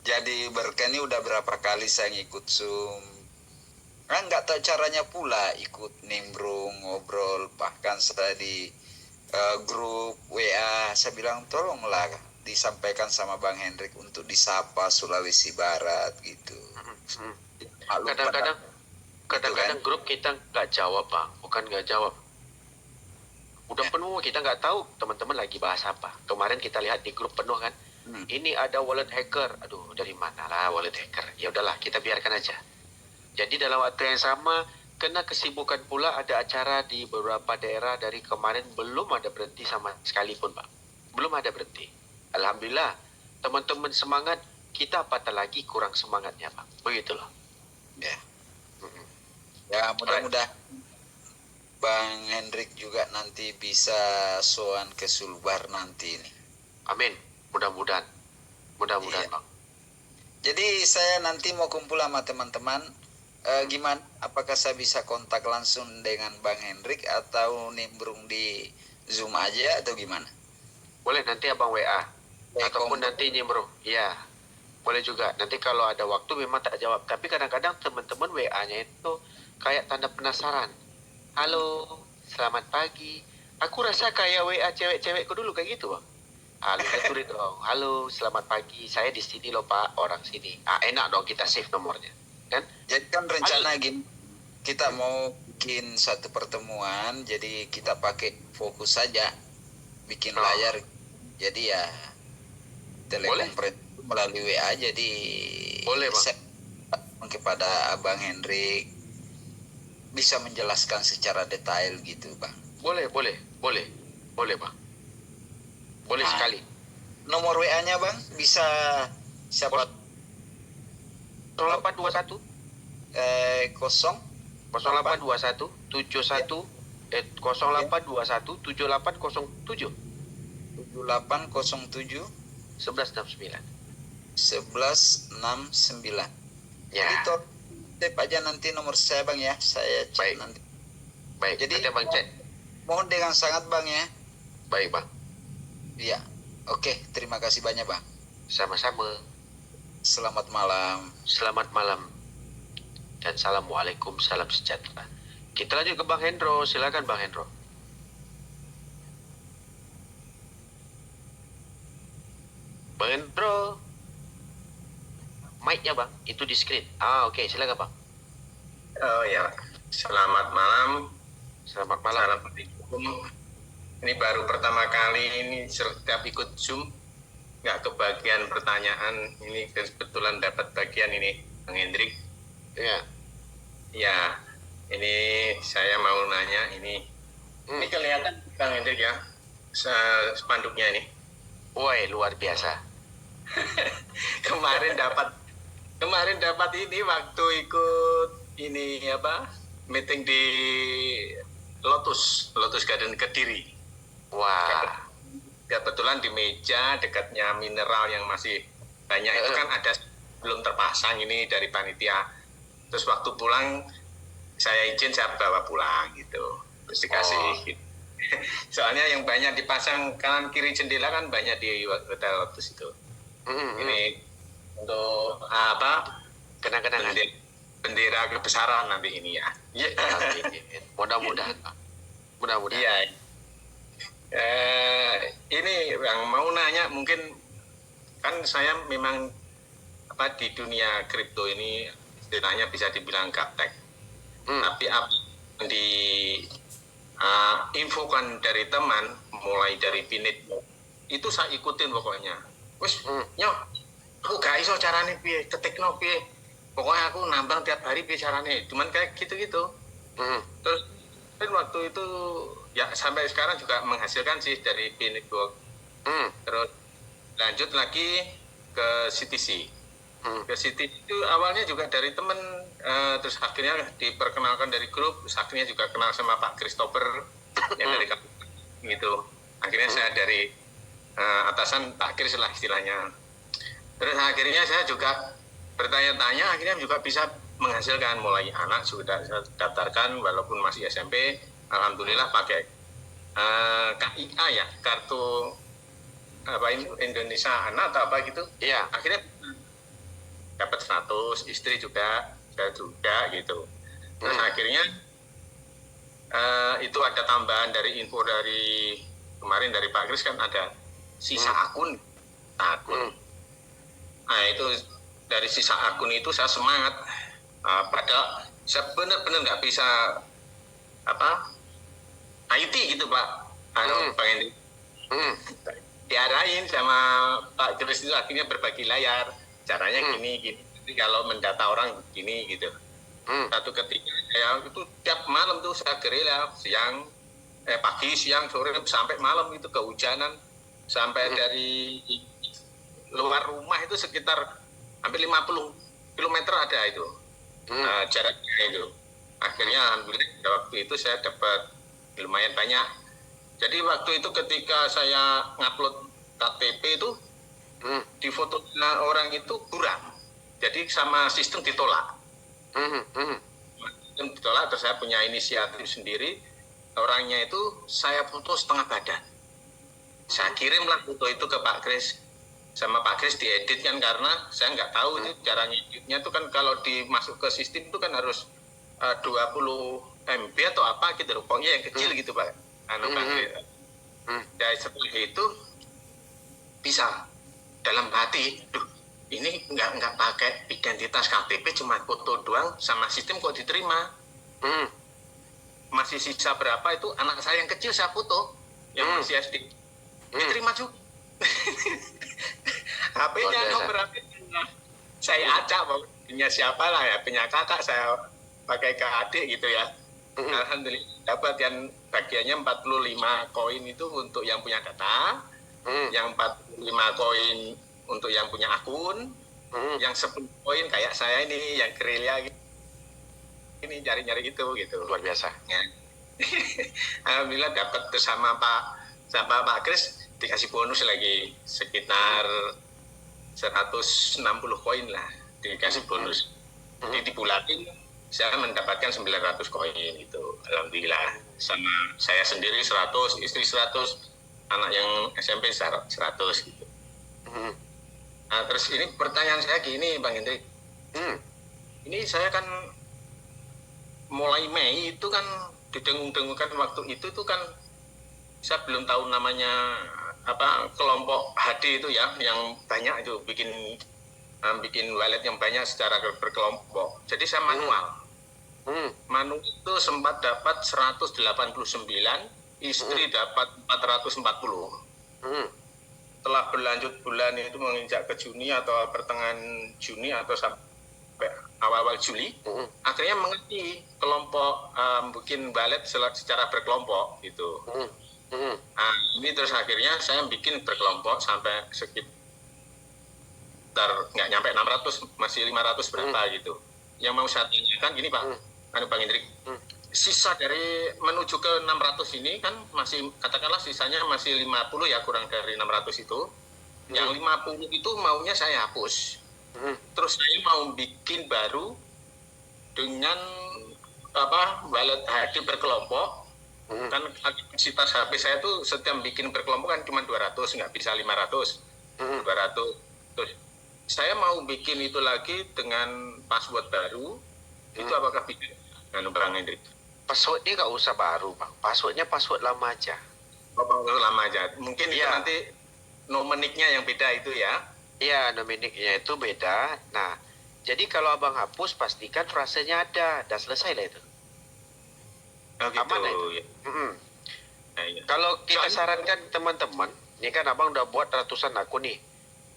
Jadi berkah ini udah berapa kali saya ngikut Zoom. Kan nggak tahu caranya pula ikut nimbrung, ngobrol. Bahkan saya di grup WA, saya bilang tolonglah disampaikan sama Bang Hendrik untuk disapa Sulawesi Barat gitu. Kadang-kadang grup kita nggak jawab Bang, bukan nggak jawab. Udah penuh, kita nggak tahu teman-teman lagi bahas apa. Kemarin kita lihat di grup penuh kan, ini ada wallet hacker. Aduh, dari mana lah wallet hacker? Ya udahlah, kita biarkan aja. Jadi dalam waktu yang sama, kena kesibukan pula ada acara di beberapa daerah dari kemarin belum ada berhenti sama sekalipun Bang. Belum ada berhenti. Alhamdulillah, teman-teman semangat, kita apatah lagi kurang semangatnya Bang. Begitu loh. Ya, ya mudah-mudahan Bang Hendrik juga nanti bisa soan ke Sulbar nanti ini. Amin. Mudah-mudahan. Mudah-mudahan Iya. Bang. Jadi saya nanti mau kumpul sama teman-teman. Gimana? Apakah saya bisa kontak langsung dengan Bang Hendrik atau nimbrung di Zoom aja atau gimana? Boleh nanti abang WA. Ataupun nanti nyimro. Iya. Boleh juga. Nanti kalau ada waktu memang tak jawab. Tapi kadang-kadang teman-teman WA-nya itu kayak tanda penasaran. Halo, selamat pagi. Aku rasa kayak WA cewek-cewekku dulu kayak gitu Bang. Halo, tulis dong. Halo, selamat pagi. Saya di sini loh Pak, orang sini. Enak dong kita save nomornya. Kan? Jadi kan rencana gini, kita mau bikin satu pertemuan, jadi kita pakai fokus saja, bikin layar. Jadi ya telekonferensi melalui WA, jadi Boleh, Bang. saya kepada Abang Hendrik bisa menjelaskan secara detail gitu Bang. Boleh Bang. Boleh sekali. Nomor WA-nya Bang bisa siapa? 0821 Kosong 0821 71 0821 7807 7807 1169. 1169. Ya. Itu tip aja nanti nomor saya Bang ya. Saya cek Baik. nanti. Baik, Jadi nanti Bang cek. mohon dengan sangat Bang ya. Baik Bang. Iya. Oke, terima kasih banyak Bang. Sama-sama. Selamat malam. Selamat malam. Dan assalamualaikum, salam sejahtera. Kita lanjut ke Bang Hendro. Silakan Bang Hendro. Bang Hendro. Mic-nya Bang, itu di screen. Oke, silakan Bang. Oh ya, selamat malam. Selamat malam. Assalamualaikum. Ini baru pertama kali ini setiap ikut Zoom, nggak kebagian pertanyaan. Ini kebetulan dapat bagian ini, Bang Hendrik. Ya. Ya, ini saya mau nanya ini. Ini kelihatan Bang Hendrik ya, spanduknya ini. Woi, luar biasa. Kemarin dapat ini waktu ikut ini apa? Meeting di Lotus Garden Kediri. Wah. Kebetulan di meja dekatnya mineral yang masih banyak itu kan ada belum terpasang ini dari panitia. Terus waktu pulang saya izin saya bawa pulang gitu. Terus dikasih. Soalnya yang banyak dipasang kanan kiri jendela kan banyak di hotel Lotus itu. Ini untuk apa? Kenang-kenangan. Bendera kebesaran nanti ini ya. Mudah-mudahan. Mudah-mudahan. Iya. Ini yang mau nanya mungkin kan saya memang apa di dunia kripto ini istilahnya bisa dibilang gaptek. Tapi di infokan dari teman mulai dari Pinit itu saya ikutin pokoknya. Wes, nyok, aku gak iso carane piye, ketikno piye. Pokoknya aku nambang tiap hari piye carane. Cuman kayak gitu-gitu. Terus kan waktu itu ya sampai sekarang juga menghasilkan sih dari Pinit Gold. Terus lanjut lagi ke CTC. Ke City itu awalnya juga dari temen, terus akhirnya diperkenalkan dari grup, terus akhirnya juga kenal sama Pak Christopher yang dari kampus gitu. Akhirnya saya dari atasan Pak Kris lah istilahnya. Terus akhirnya saya juga bertanya-tanya, akhirnya juga bisa menghasilkan, mulai anak sudah saya daftarkan walaupun masih SMP, alhamdulillah pakai KIA ya, kartu apa ini Indonesia Anak atau apa gitu. Iya. Akhirnya dapat 100, istri juga, saya juga gitu. Terus akhirnya itu ada tambahan dari info dari kemarin dari Pak Kris kan ada sisa akun. Nah itu dari sisa akun itu saya semangat. Padahal saya benar-benar nggak bisa IT gitu Pak. Pengen diarahin sama Pak Kris itu akhirnya berbagi layar. Caranya gini. Jadi kalau mendata orang gini gitu. Satu ketika saya itu tiap malam tuh saya gerilya pagi, siang, sore sampai malam itu kehujanan sampai dari luar rumah itu sekitar hampir 50 km ada itu jaraknya itu. Akhirnya alhamdulillah waktu itu saya dapat lumayan banyak. Jadi waktu itu ketika saya ngupload KTP itu di foto orang itu kurang, jadi sama sistem ditolak. Sistem ditolak, terus saya punya inisiatif sendiri, orangnya itu saya foto setengah badan, saya kirimlah foto itu ke Pak Kris, sama Pak Kris diedit kan, karena saya nggak tahu itu cara ngeditnya itu kan kalau dimasuk ke sistem itu kan harus 20 MB atau apa gitu, pokoknya yang kecil gitu Pak. Pak Kris. Dari setelah itu bisa dalam hati, ini nggak pakai identitas KTP, cuma foto doang sama sistem kok diterima. Masih sisa berapa itu anak saya yang kecil saya foto, yang masih SD, diterima juga. HP-nya nomor HP-nya saya acak, punya siapa lah ya, punya kakak saya pakai ke adik gitu ya. Alhamdulillah dapat yang bagiannya 45 koin itu untuk yang punya data, yang 45 koin untuk yang punya akun, yang 10 koin kayak saya ini yang gerilya ini nyari-nyari gitu. Luar biasa. Ya. Alhamdulillah dapat bersama Pak Kris dikasih bonus lagi sekitar 160 koin lah dikasih bonus. Jadi dibulatin saya mendapatkan 900 koin itu. Alhamdulillah. Sama saya sendiri 100, istri 100, anak yang SMP 100 gitu. Nah, terus ini pertanyaan saya gini Bang Hendrik. Ini saya kan mulai Mei itu kan didengung-dengungkan waktu itu tuh kan saya belum tahu namanya kelompok HD itu ya, yang banyak itu bikin wallet yang banyak secara berkelompok. Jadi saya manual. Manual itu sempat dapat 189, istri dapat 440. Setelah berlanjut bulan itu menginjak ke Juni atau pertengahan Juni atau sampai awal-awal Juli, akhirnya mengerti kelompok bikin wallet secara berkelompok gitu. Nah, ini terus akhirnya saya bikin berkelompok sampai sekitar nggak nyampe 600, masih 500 berapa gitu. Yang mau saya tanyakan gini Pak, Bang Hendrik, sisa dari menuju ke 600 ini kan masih, katakanlah sisanya masih 50 ya, kurang dari 600 itu. Yang 50 itu maunya saya hapus. Terus saya mau bikin baru dengan wallet HD berkelompok. Kan kapasitas HP saya tuh setiap bikin berkelompok kan cuma 200, nggak bisa 500. 200. Terus saya mau bikin itu lagi dengan password baru. Itu apakah bisa? Bang Hendrik. Passwordnya nggak usah baru Bang, passwordnya password lama aja. Password lama aja. Mungkin itu nanti nomeniknya yang beda itu ya? Iya, nomeniknya itu beda. Nah, jadi kalau Abang hapus pastikan frasenya ada, dan selesai lah itu. Oh gitu. Aman itu. Ya. Ya. Kalau kita sarankan teman-teman, ini kan Abang udah buat ratusan akun nih.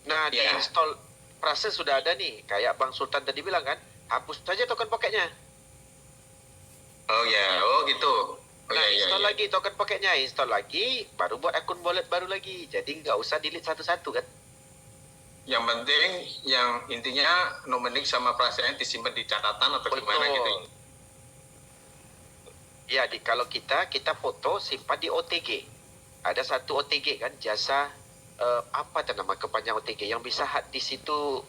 Nah, diinstal proses sudah ada nih, kayak Bang Sultan tadi bilang kan, hapus saja token paketnya. Oh ya, gitu. Install lagi token paketnya, install lagi, baru buat akun wallet baru lagi. Jadi nggak usah delete satu-satu kan? Yang penting, yang intinya nomenik sama prasyarat disimpan di catatan atau gimana Betul. gitu. Ya, kalau kita foto simpan di OTG. Ada satu OTG kan, jasa apa nama kepanjang OTG yang bisa di situ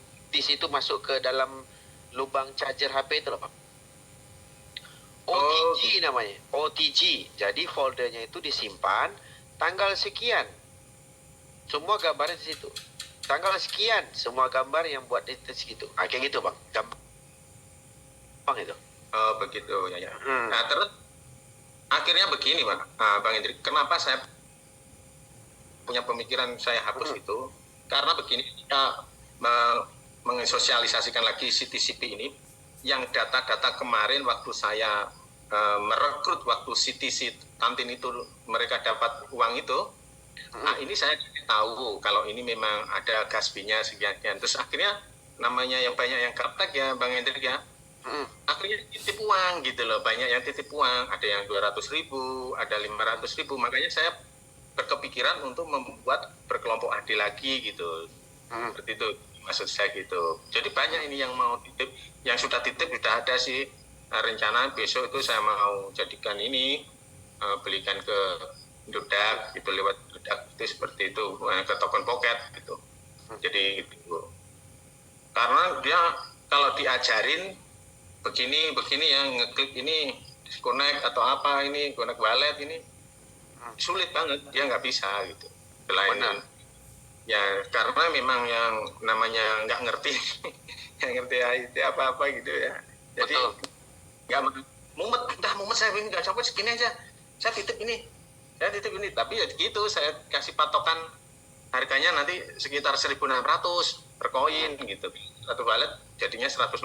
masuk ke dalam lubang charger HP itu loh, Pak. OTG namanya, OTG. Jadi foldernya itu disimpan tanggal sekian. Semua gambarnya di situ. Tanggal sekian, semua gambar yang buat di situ. Kayak gitu, Bang. Gampang itu. Oh, begitu ya. Nah, terus akhirnya begini, Bang Hendrik. Kenapa saya punya pemikiran saya hapus itu? Karena begini, kita mengesosialisasikan lagi CTCP ini, yang data-data kemarin waktu saya merekrut waktu CTC kantin itu mereka dapat uang itu. Nah, ini saya tahu kalau ini memang ada gasbinya sekian. Terus akhirnya namanya yang banyak yang gaptek ya, Bang Hendrik ya. Akhirnya titip uang gitu loh, banyak yang titip uang, ada yang 200.000, ada 500.000. Makanya saya berkepikiran untuk membuat berkelompok adil lagi gitu. Seperti itu maksud saya gitu. Jadi banyak ini yang mau titip, yang sudah titip sudah ada sih. Rencana besok itu saya mau jadikan ini, belikan ke Indodax itu, lewat Indodax itu seperti itu, ke token pocket gitu. Jadi gitu. Karena dia kalau diajarin begini yang ngeklik ini disconnect atau apa ini connect wallet ini sulit banget, dia nggak bisa gitu. Selain ya karena memang yang namanya nggak ngerti nggak ngerti IT apa gitu ya. Jadi nggak mumet saya ini nggak sampai segini aja, saya titip ini tapi ya gitu, saya kasih patokan harganya nanti sekitar 1.600 per koin gitu. Satu wallet jadinya 160.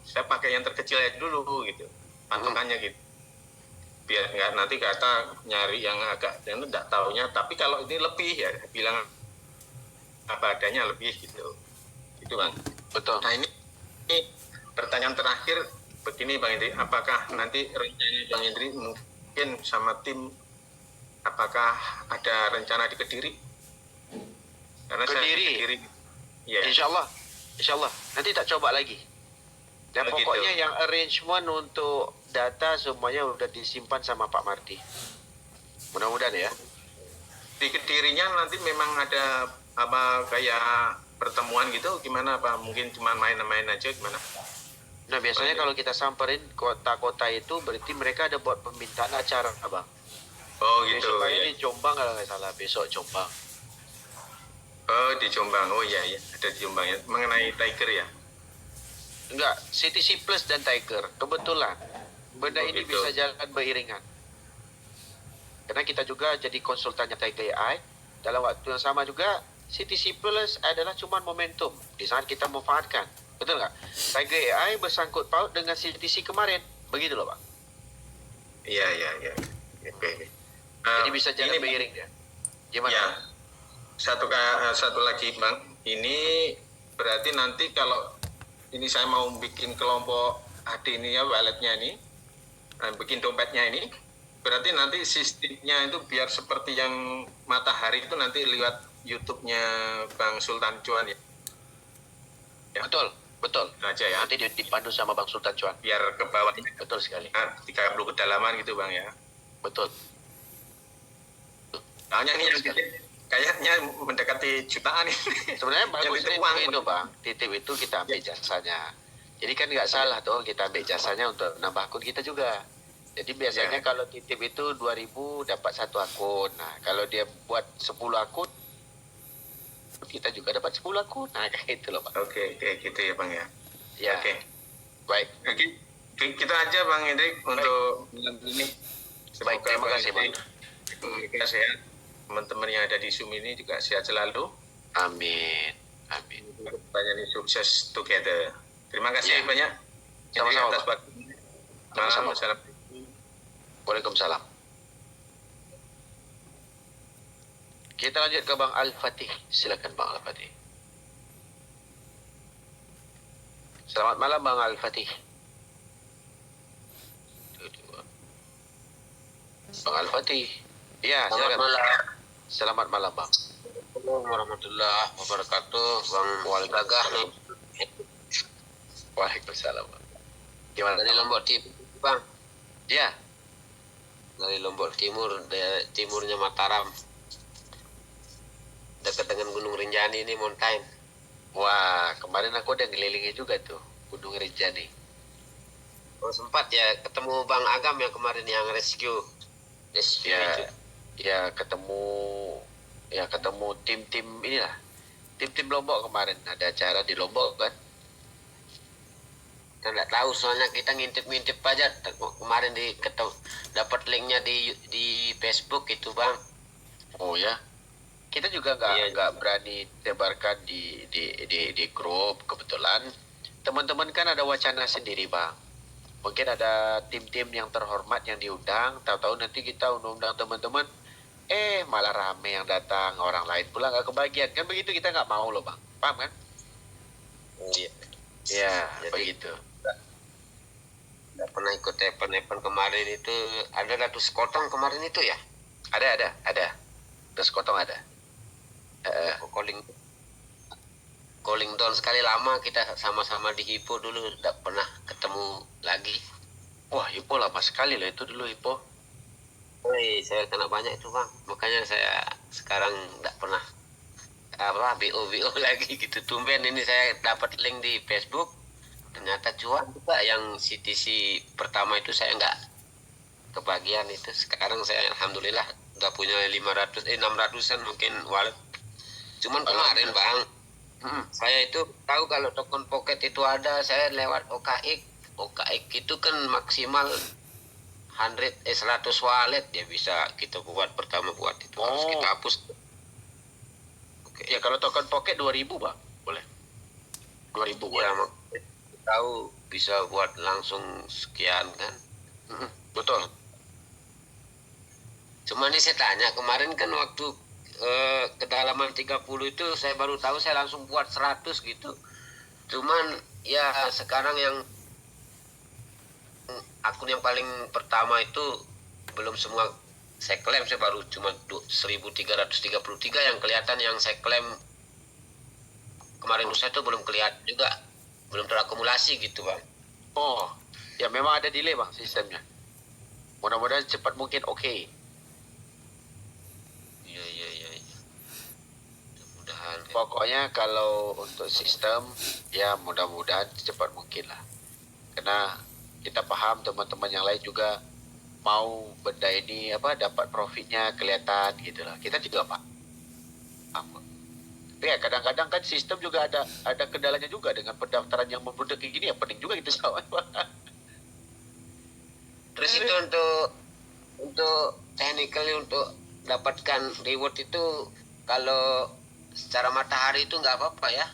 Saya pakai yang terkecil aja dulu gitu, patokannya gitu. Biar nggak nanti kata nyari yang agak yang enggak taunya. Tapi kalau ini lebih ya bilang apa adanya lebih gitu. Itu Bang. Betul. Nah ini pertanyaan terakhir begini Bang Indri, apakah nanti rencananya Bang Indri mungkin sama tim, apakah ada rencana di Kediri? Karena Kediri. saya di Kediri. Ya. Insya Allah. Nanti tak coba lagi. Dan Begitu. pokoknya yang arrangement untuk data semuanya udah disimpan sama Pak Marti. Mudah-mudahan ya. Di Kedirinya nanti memang ada apa kayak pertemuan gitu gimana Pak? Mungkin cuma main-main aja gimana? Nah biasanya kalau kita samperin kota-kota itu berarti mereka ada buat permintaan acara, Abang. Oh gitu. Besok kayaknya Ya. di Jombang kalau nggak salah, besok Jombang. Oh di Jombang, oh iya ada di Jombang ya. Mengenai Tiger ya? Enggak, CTC Plus dan Tiger. Kebetulan benda ini gitu. bisa jalan beriringan. Karena kita juga jadi konsultannya Tiger AI. Dalam waktu yang sama juga CTC Plus adalah cuma momentum di saat kita memanfaatkan. Betul nggak? Tiger AI bersangkut paut dengan CTC kemarin. Begitu loh, Pak. Iya. Oke. Jadi bisa jalan ini, beriring dia. Gimana? Ya. Satu lagi Bang. Ini berarti nanti kalau ini saya mau bikin kelompok AD ini ya, walletnya ini, bikin dompetnya ini, berarti nanti sistemnya itu biar seperti yang Matahari itu nanti lewat YouTube-nya Bang Sultan Cuan ya. Betul. Itu aja ya. Nanti dipandu sama Bang Sultan Cuan. Biar ke bawah Betul sekali. 30 kedalaman gitu Bang ya. Betul. Soalnya ini yang kayaknya mendekati jutaan ini. Sebenarnya bagus titip titip uang. itu, Bang. Titip itu kita ambil jasanya. Jadi kan nggak salah tuh kita ambil jasanya untuk nambah akun kita juga. Jadi biasanya kalau titip itu 2.000 dapat 1 akun. Nah, kalau dia buat 10 akun, kita juga dapat 10 akun. Nah, kayak itu loh, Pak. Oke, gitu ya Bang ya. Ya. Oke. Baik. Oke. Kita aja Bang Hendrik untuk malam ini. Baik, terima kasih, Bang. Kita sehat. Teman-teman yang ada di Zoom ini juga sehat selalu. Amin. Banyak ini sukses together. Terima kasih Ya. banyak. Sama-sama, Atas Bang. waktunya. Sama-sama. Assalamualaikum. Waalaikumsalam. Kita lanjut ke Bang Al-Fatih. Silakan Bang Al-Fatih. Selamat malam Bang Al-Fatih. Bang Al-Fatih. Ya, silakan. Selamat malam Bang. Assalamualaikum warahmatullahi wabarakatuh, Bang Gagah nih. Waalaikumsalam, Bang. Gimana? Dari Lombok Timur, Bang. Ya, Dari Lombok Timur, timurnya Mataram. Dekat dengan Gunung Rinjani ini, mountain. wah, kemarin aku udah ngelilingi juga tuh Gunung Rinjani. Oh, sempat ya ketemu Bang Agam yang kemarin yang rescue. Rescue Ya, itu. ya ketemu tim-tim inilah. Tim-tim Lombok kemarin ada acara di Lombok kan. Kita nggak tahu soalnya kita ngintip-ngintip aja kemarin dapat linknya di Facebook itu, Bang. Oh ya. Kita juga Iya. nggak berani tebarkan di grup. Kebetulan teman-teman kan ada wacana sendiri, Bang. Mungkin ada tim-tim yang terhormat yang diundang, tahu-tahu nanti kita undang teman-teman, malah rame yang datang, orang lain pula nggak kebagian. Kan begitu kita nggak mau loh, Bang. Paham kan? Iya. Ya, Jadi- begitu. Nggak pernah ikut event kemarin itu, ada 100 kotong kemarin itu ya. Ada. Terus kotong ada. Calling down sekali lama kita sama-sama di Hippo dulu, nggak pernah ketemu lagi. Wah, Hippo lama sekali loh itu dulu Hippo. Saya kena banyak itu, Bang, makanya saya sekarang nggak pernah BO lagi gitu. Tumben ini saya dapat link di Facebook, ternyata cuan juga. Yang CTC pertama itu saya nggak kebagian itu. Sekarang saya alhamdulillah udah punya 600-an mungkin wallet. Cuman kemarin, Bang, saya itu tahu kalau token pocket itu ada, saya lewat OKX. OKX itu kan maksimal 100 wallet ya bisa kita buat itu. Harus kita hapus. Oke. Ya kalau token pocket 2000, Bang. Boleh. 2000 Ya, boleh. tahu bisa buat langsung sekian kan. Betul. Cuma ini saya tanya, kemarin kan waktu kedalaman 30 itu saya baru tahu, saya langsung buat 100 gitu. Cuman ya sekarang yang akun yang paling pertama itu belum semua saya klaim, saya baru cuma 1333 yang kelihatan. Yang saya klaim kemarin lusa itu belum kelihatan juga, belum terakumulasi gitu, Bang. Oh, ya memang ada delay, Bang, sistemnya. Mudah-mudahan cepat mungkin oke. Iya. Mudah-mudahan. Pokoknya kalau untuk sistem, ya mudah-mudahan secepat mungkin lah. Karena kita paham teman-teman yang lain juga mau benda ini dapat profitnya kelihatan gitu lah. Kita juga paham. Tapi ya kadang-kadang kan sistem juga ada kendalanya juga dengan pendaftaran yang membludak kayak gini, ya penting juga kita jawab. Terus itu untuk technically untuk dapatkan reward itu kalau secara matahari itu nggak apa-apa ya?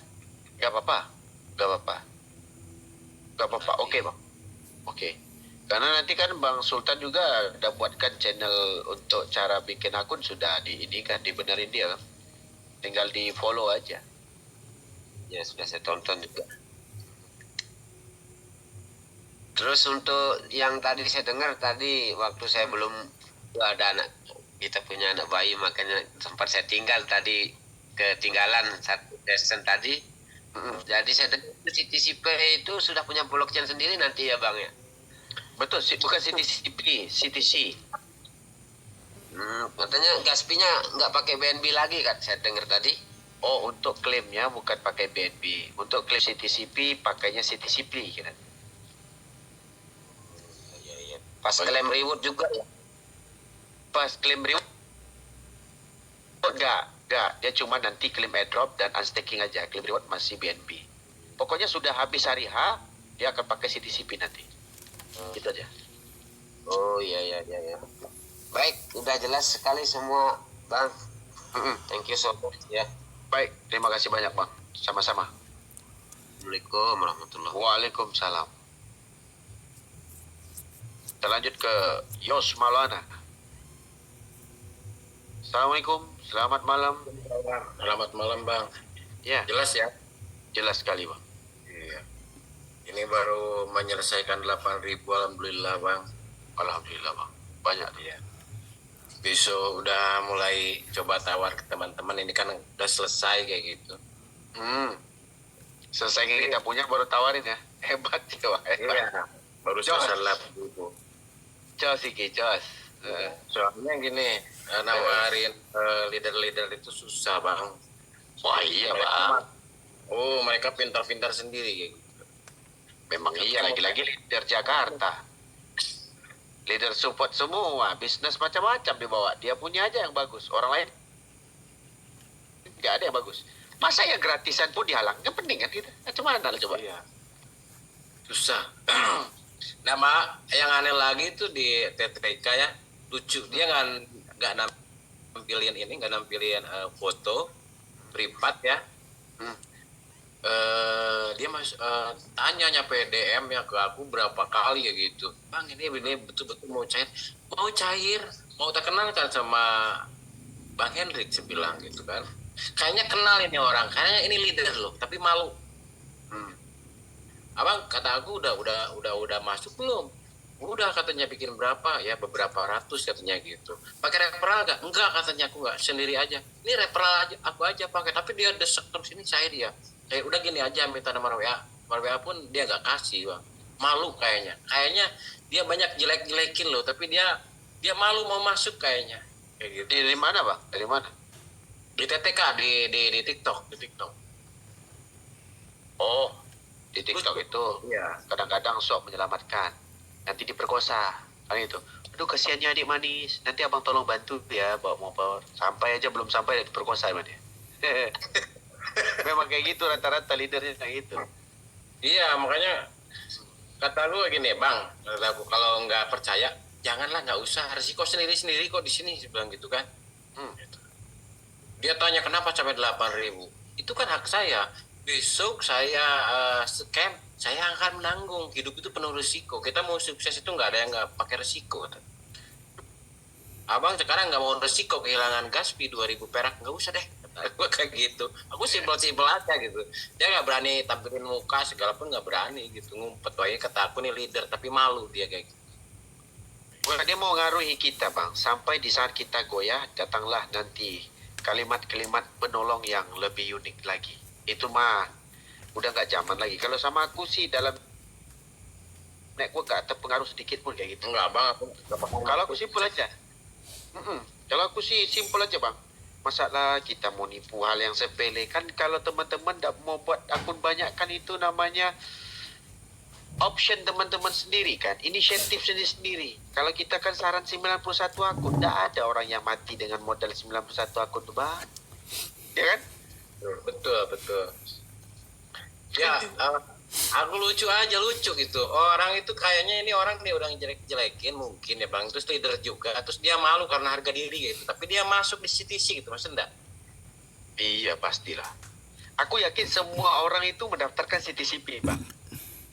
Gak apa-apa. Oke, Bang. Oke. Karena nanti kan Bang Sultan juga udah buatkan channel untuk cara bikin akun, sudah dibenerin dia kan. Tinggal di follow aja. Ya sudah saya tonton juga. Terus untuk yang tadi saya dengar tadi waktu saya belum ada anak, kita punya anak bayi, makanya sempat saya tinggal tadi, ketinggalan satu session tadi. Jadi saya dengar CTCP itu sudah punya blockchain sendiri nanti ya, Bang ya? Betul, bukan CTC. Katanya Gaspi-nya nggak pakai BNB lagi kan, saya dengar tadi. Oh, untuk klaimnya bukan pakai BNB. Untuk klaim CTCP pakainya CTCP kan. Iya. Pas klaim reward juga ya? Pas klaim reward enggak. Dia cuma nanti klaim airdrop dan unstaking aja. Klaim reward masih BNB. Pokoknya sudah habis hari H, dia akan pakai CTCP nanti. Gitu aja. Oh iya. Baik, udah jelas sekali semua, Bang. Thank you so much ya. Baik, terima kasih banyak, Bang. Sama-sama. Assalamualaikum warahmatullahi wabarakatuh. Waalaikumsalam. Kita lanjut ke Yos Maulana. Assalamualaikum, selamat malam. Selamat malam, Bang. Ya, Jelas ya? jelas sekali, Bang. Iya. Ini baru menyelesaikan 8.000, alhamdulillah, Bang. Alhamdulillah, Bang. Banyak tuh. Iya. besok udah mulai coba tawar ke teman-teman, ini kan udah selesai kayak gitu. Selesai kita punya baru tawarin ya. Hebat ya, Bang. Hebat. Iya, baru selesai lab dulu. Jos iki, jos. Soalnya gini, nawarin leader-leader itu susah, Bang. Wah iya, Bang. Oh, mereka pintar-pintar sendiri kayak gitu. Memang iya, lagi-lagi leader Jakarta. Leader support semua, bisnis macam-macam dibawa. Dia punya aja yang bagus, orang lain nggak ada yang bagus. Masa yang gratisan pun dihalang? Yang penting kan kita. Macam mana coba? Iya. Susah. Nama yang aneh lagi itu di TTK ya, lucu. Dia nggak nampilin foto privat ya. Dia tanya nyampe DM ya ke aku berapa kali ya gitu, Bang ini betul-betul mau cair, mau terkenal kan sama Bang Hendrik, saya bilang gitu kan, kayaknya kenal ini orang, kayaknya ini leader loh, tapi malu. Abang kata aku udah masuk belum? Udah katanya, bikin berapa ya, beberapa ratus katanya gitu. Pakai referral gak? Enggak katanya, aku nggak, sendiri aja. Ini referral aja, aku aja pakai, tapi dia desek terus, ini cair dia. Udah gini aja, minta nomor WA pun dia gak kasih, Bang. Malu kayaknya dia banyak jelek-jelekin loh, tapi dia malu mau masuk kayaknya kayak gitu. Dari mana, Bang? Dari mana? Di TTK, di TikTok. Oh, di TikTok itu Iya. kadang-kadang sok menyelamatkan, nanti diperkosa kan itu. Aduh kasihannya adik manis, nanti abang tolong bantu ya bawa motor, sampai aja belum sampai udah diperkosa emang dia. Memang kayak gitu rata-rata leadernya kayak gitu. Iya, makanya kata lu gini, Bang, kata aku, kalau nggak percaya janganlah, nggak usah, resiko sendiri kok di sini, bilang gitu kan. Gitu. Dia tanya kenapa sampai 8.000, itu kan hak saya, besok saya scam, saya akan menanggung, hidup itu penuh risiko, kita mau sukses itu nggak ada yang nggak pakai risiko. Abang sekarang nggak mau risiko kehilangan Gaspi 2.000 perak, nggak usah deh. Gue kayak gitu, aku simpel aja gitu. Dia nggak berani tampilin muka segala pun, nggak berani gitu, ngumpet aja kata aku nih leader, tapi malu dia kayak gitu. Wah, dia mau ngaruhi kita, Bang, sampai di saat kita goyah datanglah nanti kalimat-kalimat penolong yang lebih unik lagi. Itu mah udah nggak zaman lagi. Kalau sama aku sih dalam network gak terpengaruh sedikit pun kayak gitu. Enggak, Bang, aku Kalau aku simpel aja. Kalau aku sih simpel aja, Bang. Masalah kita mau nipu hal yang sepele kan, kalau teman-teman mau buat akun banyak kan itu namanya option teman-teman sendiri kan, inisiatif sendiri. Kalau kita kan saran 91 akun, tidak ada orang yang mati dengan modal 91 akun tuh, Bang. Ya kan? Betul. Ya, aku lucu gitu. Orang itu kayaknya ini orang nih udah jelek-jelekin mungkin ya, Bang. Terus leader juga, terus dia malu karena harga diri gitu. Tapi dia masuk di CTC gitu, Mas enggak? Iya, pastilah. Aku yakin semua orang itu mendaftarkan CTCP, Bang.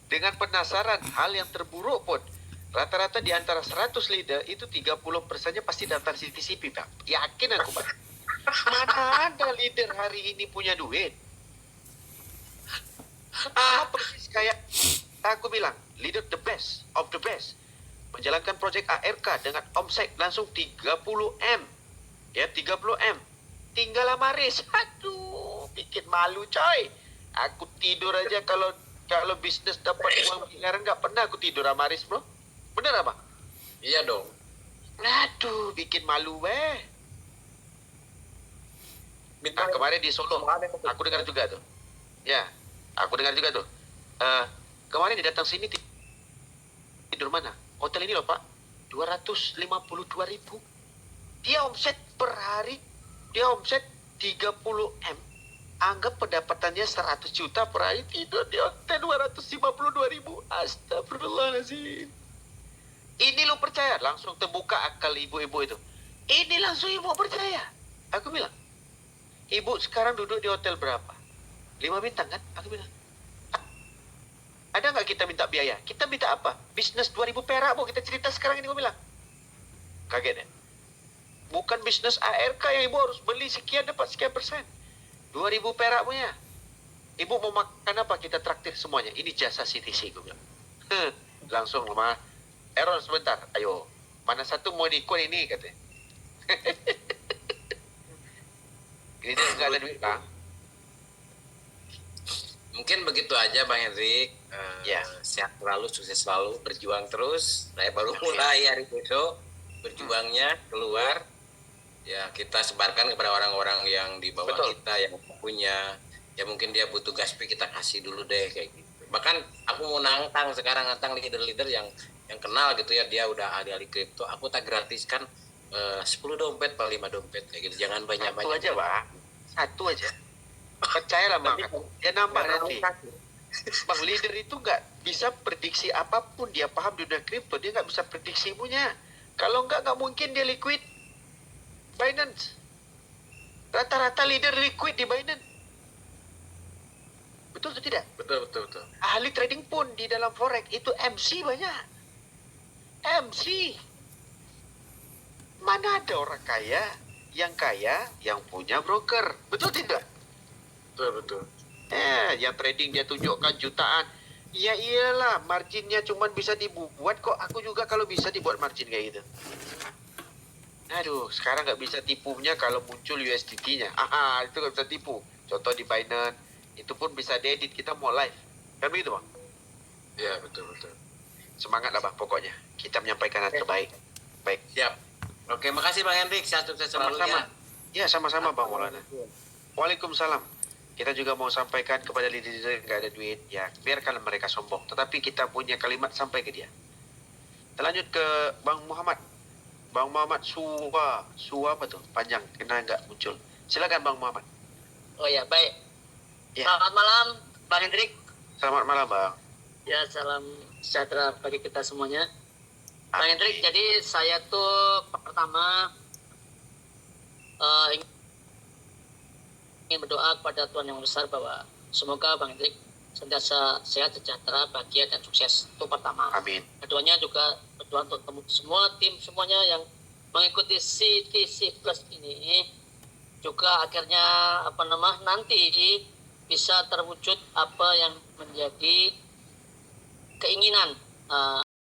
Dengan penasaran hal yang terburuk pun, rata-rata di antara 100 leader itu 30%-nya pasti daftar CTCP, Bang. Yakin aku, Bang. Mana ada leader hari ini punya duit? Persis kayak aku bilang, leader the best of the best, menjalankan proyek ARK dengan omset langsung 30M. Ya, 30M. Tinggal amaris. Aduh, bikin malu, coy. Aku tidur aja kalau bisnis dapat uang miliaran, nggak pernah aku tidur amaris, bro. Bener apa? Iya dong. Aduh, bikin malu, weh. Kemarin di Solo, aku dengar juga tuh. Ya, aku dengar juga tuh. Kemarin dia datang sini tidur mana? Hotel ini loh, Pak. 252.000. Dia omset per hari, dia omset 30M. Anggap pendapatannya 100 juta per hari, tidur di hotel 252.000. Astagfirullahaladzim. Ini lo percaya? Langsung terbuka akal ibu-ibu itu. Ini langsung ibu percaya. Aku bilang, ibu sekarang duduk di hotel berapa? 5 bintang kan? Aku bilang, ada nggak kita minta biaya? Kita minta apa? Bisnis 2.000 perak, Bu. Kita cerita sekarang ini, aku bilang. Kaget ya? Bukan bisnis ARK yang ibu harus beli sekian dapat sekian persen. 2.000 perak punya. Ibu mau makan apa? Kita traktir semuanya. Ini jasa CTC, gue bilang. Langsung, Mama. Error sebentar. Ayo. Mana satu mau diikut ini, katanya. Leader nggak ada duit bang. Mungkin begitu aja Bang Hendrik. Ya. Sehat selalu, sukses selalu, berjuang terus. Saya baru mulai hari besok berjuangnya keluar. Ya kita sebarkan kepada orang-orang yang di bawah Betul. kita yang punya. Ya mungkin dia butuh gaspi, kita kasih dulu deh kayak gitu. Bahkan aku mau nantang sekarang, nantang leader-leader yang kenal gitu ya, dia udah ahli-ahli kripto. Aku tak gratiskan 10 dompet, 5 dompet kayak gitu. Jangan banyak-banyak. Satu aja bang. Satu aja. Percayalah bang. Dia nambah nanti. Bang, leader itu nggak bisa prediksi apapun. Dia paham dunia kripto, dia nggak bisa prediksi punya. Kalau nggak mungkin dia liquid Binance. Rata-rata leader liquid di Binance. Betul atau tidak? Betul. Ahli trading pun di dalam forex itu MC banyak. MC. Mana ada orang kaya yang punya broker? Betul tidak? Betul. Yang trading dia tunjukkan jutaan. Ya iyalah, marginnya cuma bisa dibuat kok. Aku juga kalau bisa dibuat margin kayak gitu. Aduh, sekarang nggak bisa tipunya kalau muncul USDT-nya. Itu nggak bisa tipu. Contoh di Binance, itu pun bisa diedit, kita mau live. Kan begitu bang? Ya betul. Semangat lah bang, pokoknya. Kita menyampaikan yang terbaik. Baik. Siap. Oke, makasih Bang Hendrik. Sehat sukses selalu Sama-sama. ya. Ya, sama-sama Bang Maulana. Waalaikumsalam. Kita juga mau sampaikan kepada leader-leader yang nggak ada duit, ya biarkan mereka sombong. Tetapi kita punya kalimat sampai ke dia. Kita lanjut ke Bang Muhammad. Bang Muhammad Suwa apa tuh? Panjang, kena nggak muncul. Silakan Bang Muhammad. Oh ya, baik. Ya. Selamat malam, Bang Hendrik. Selamat malam Bang. Ya, salam sejahtera bagi kita semuanya. Bang Hendrik, jadi saya tuh pertama ingin berdoa kepada Tuhan Yang Besar bahwa semoga Bang Hendrik sentiasa sehat, sejahtera, bahagia, dan sukses. Itu pertama. Amin. Keduanya juga berdoa untuk semua tim semuanya yang mengikuti CTC Plus ini juga akhirnya nanti bisa terwujud apa yang menjadi keinginan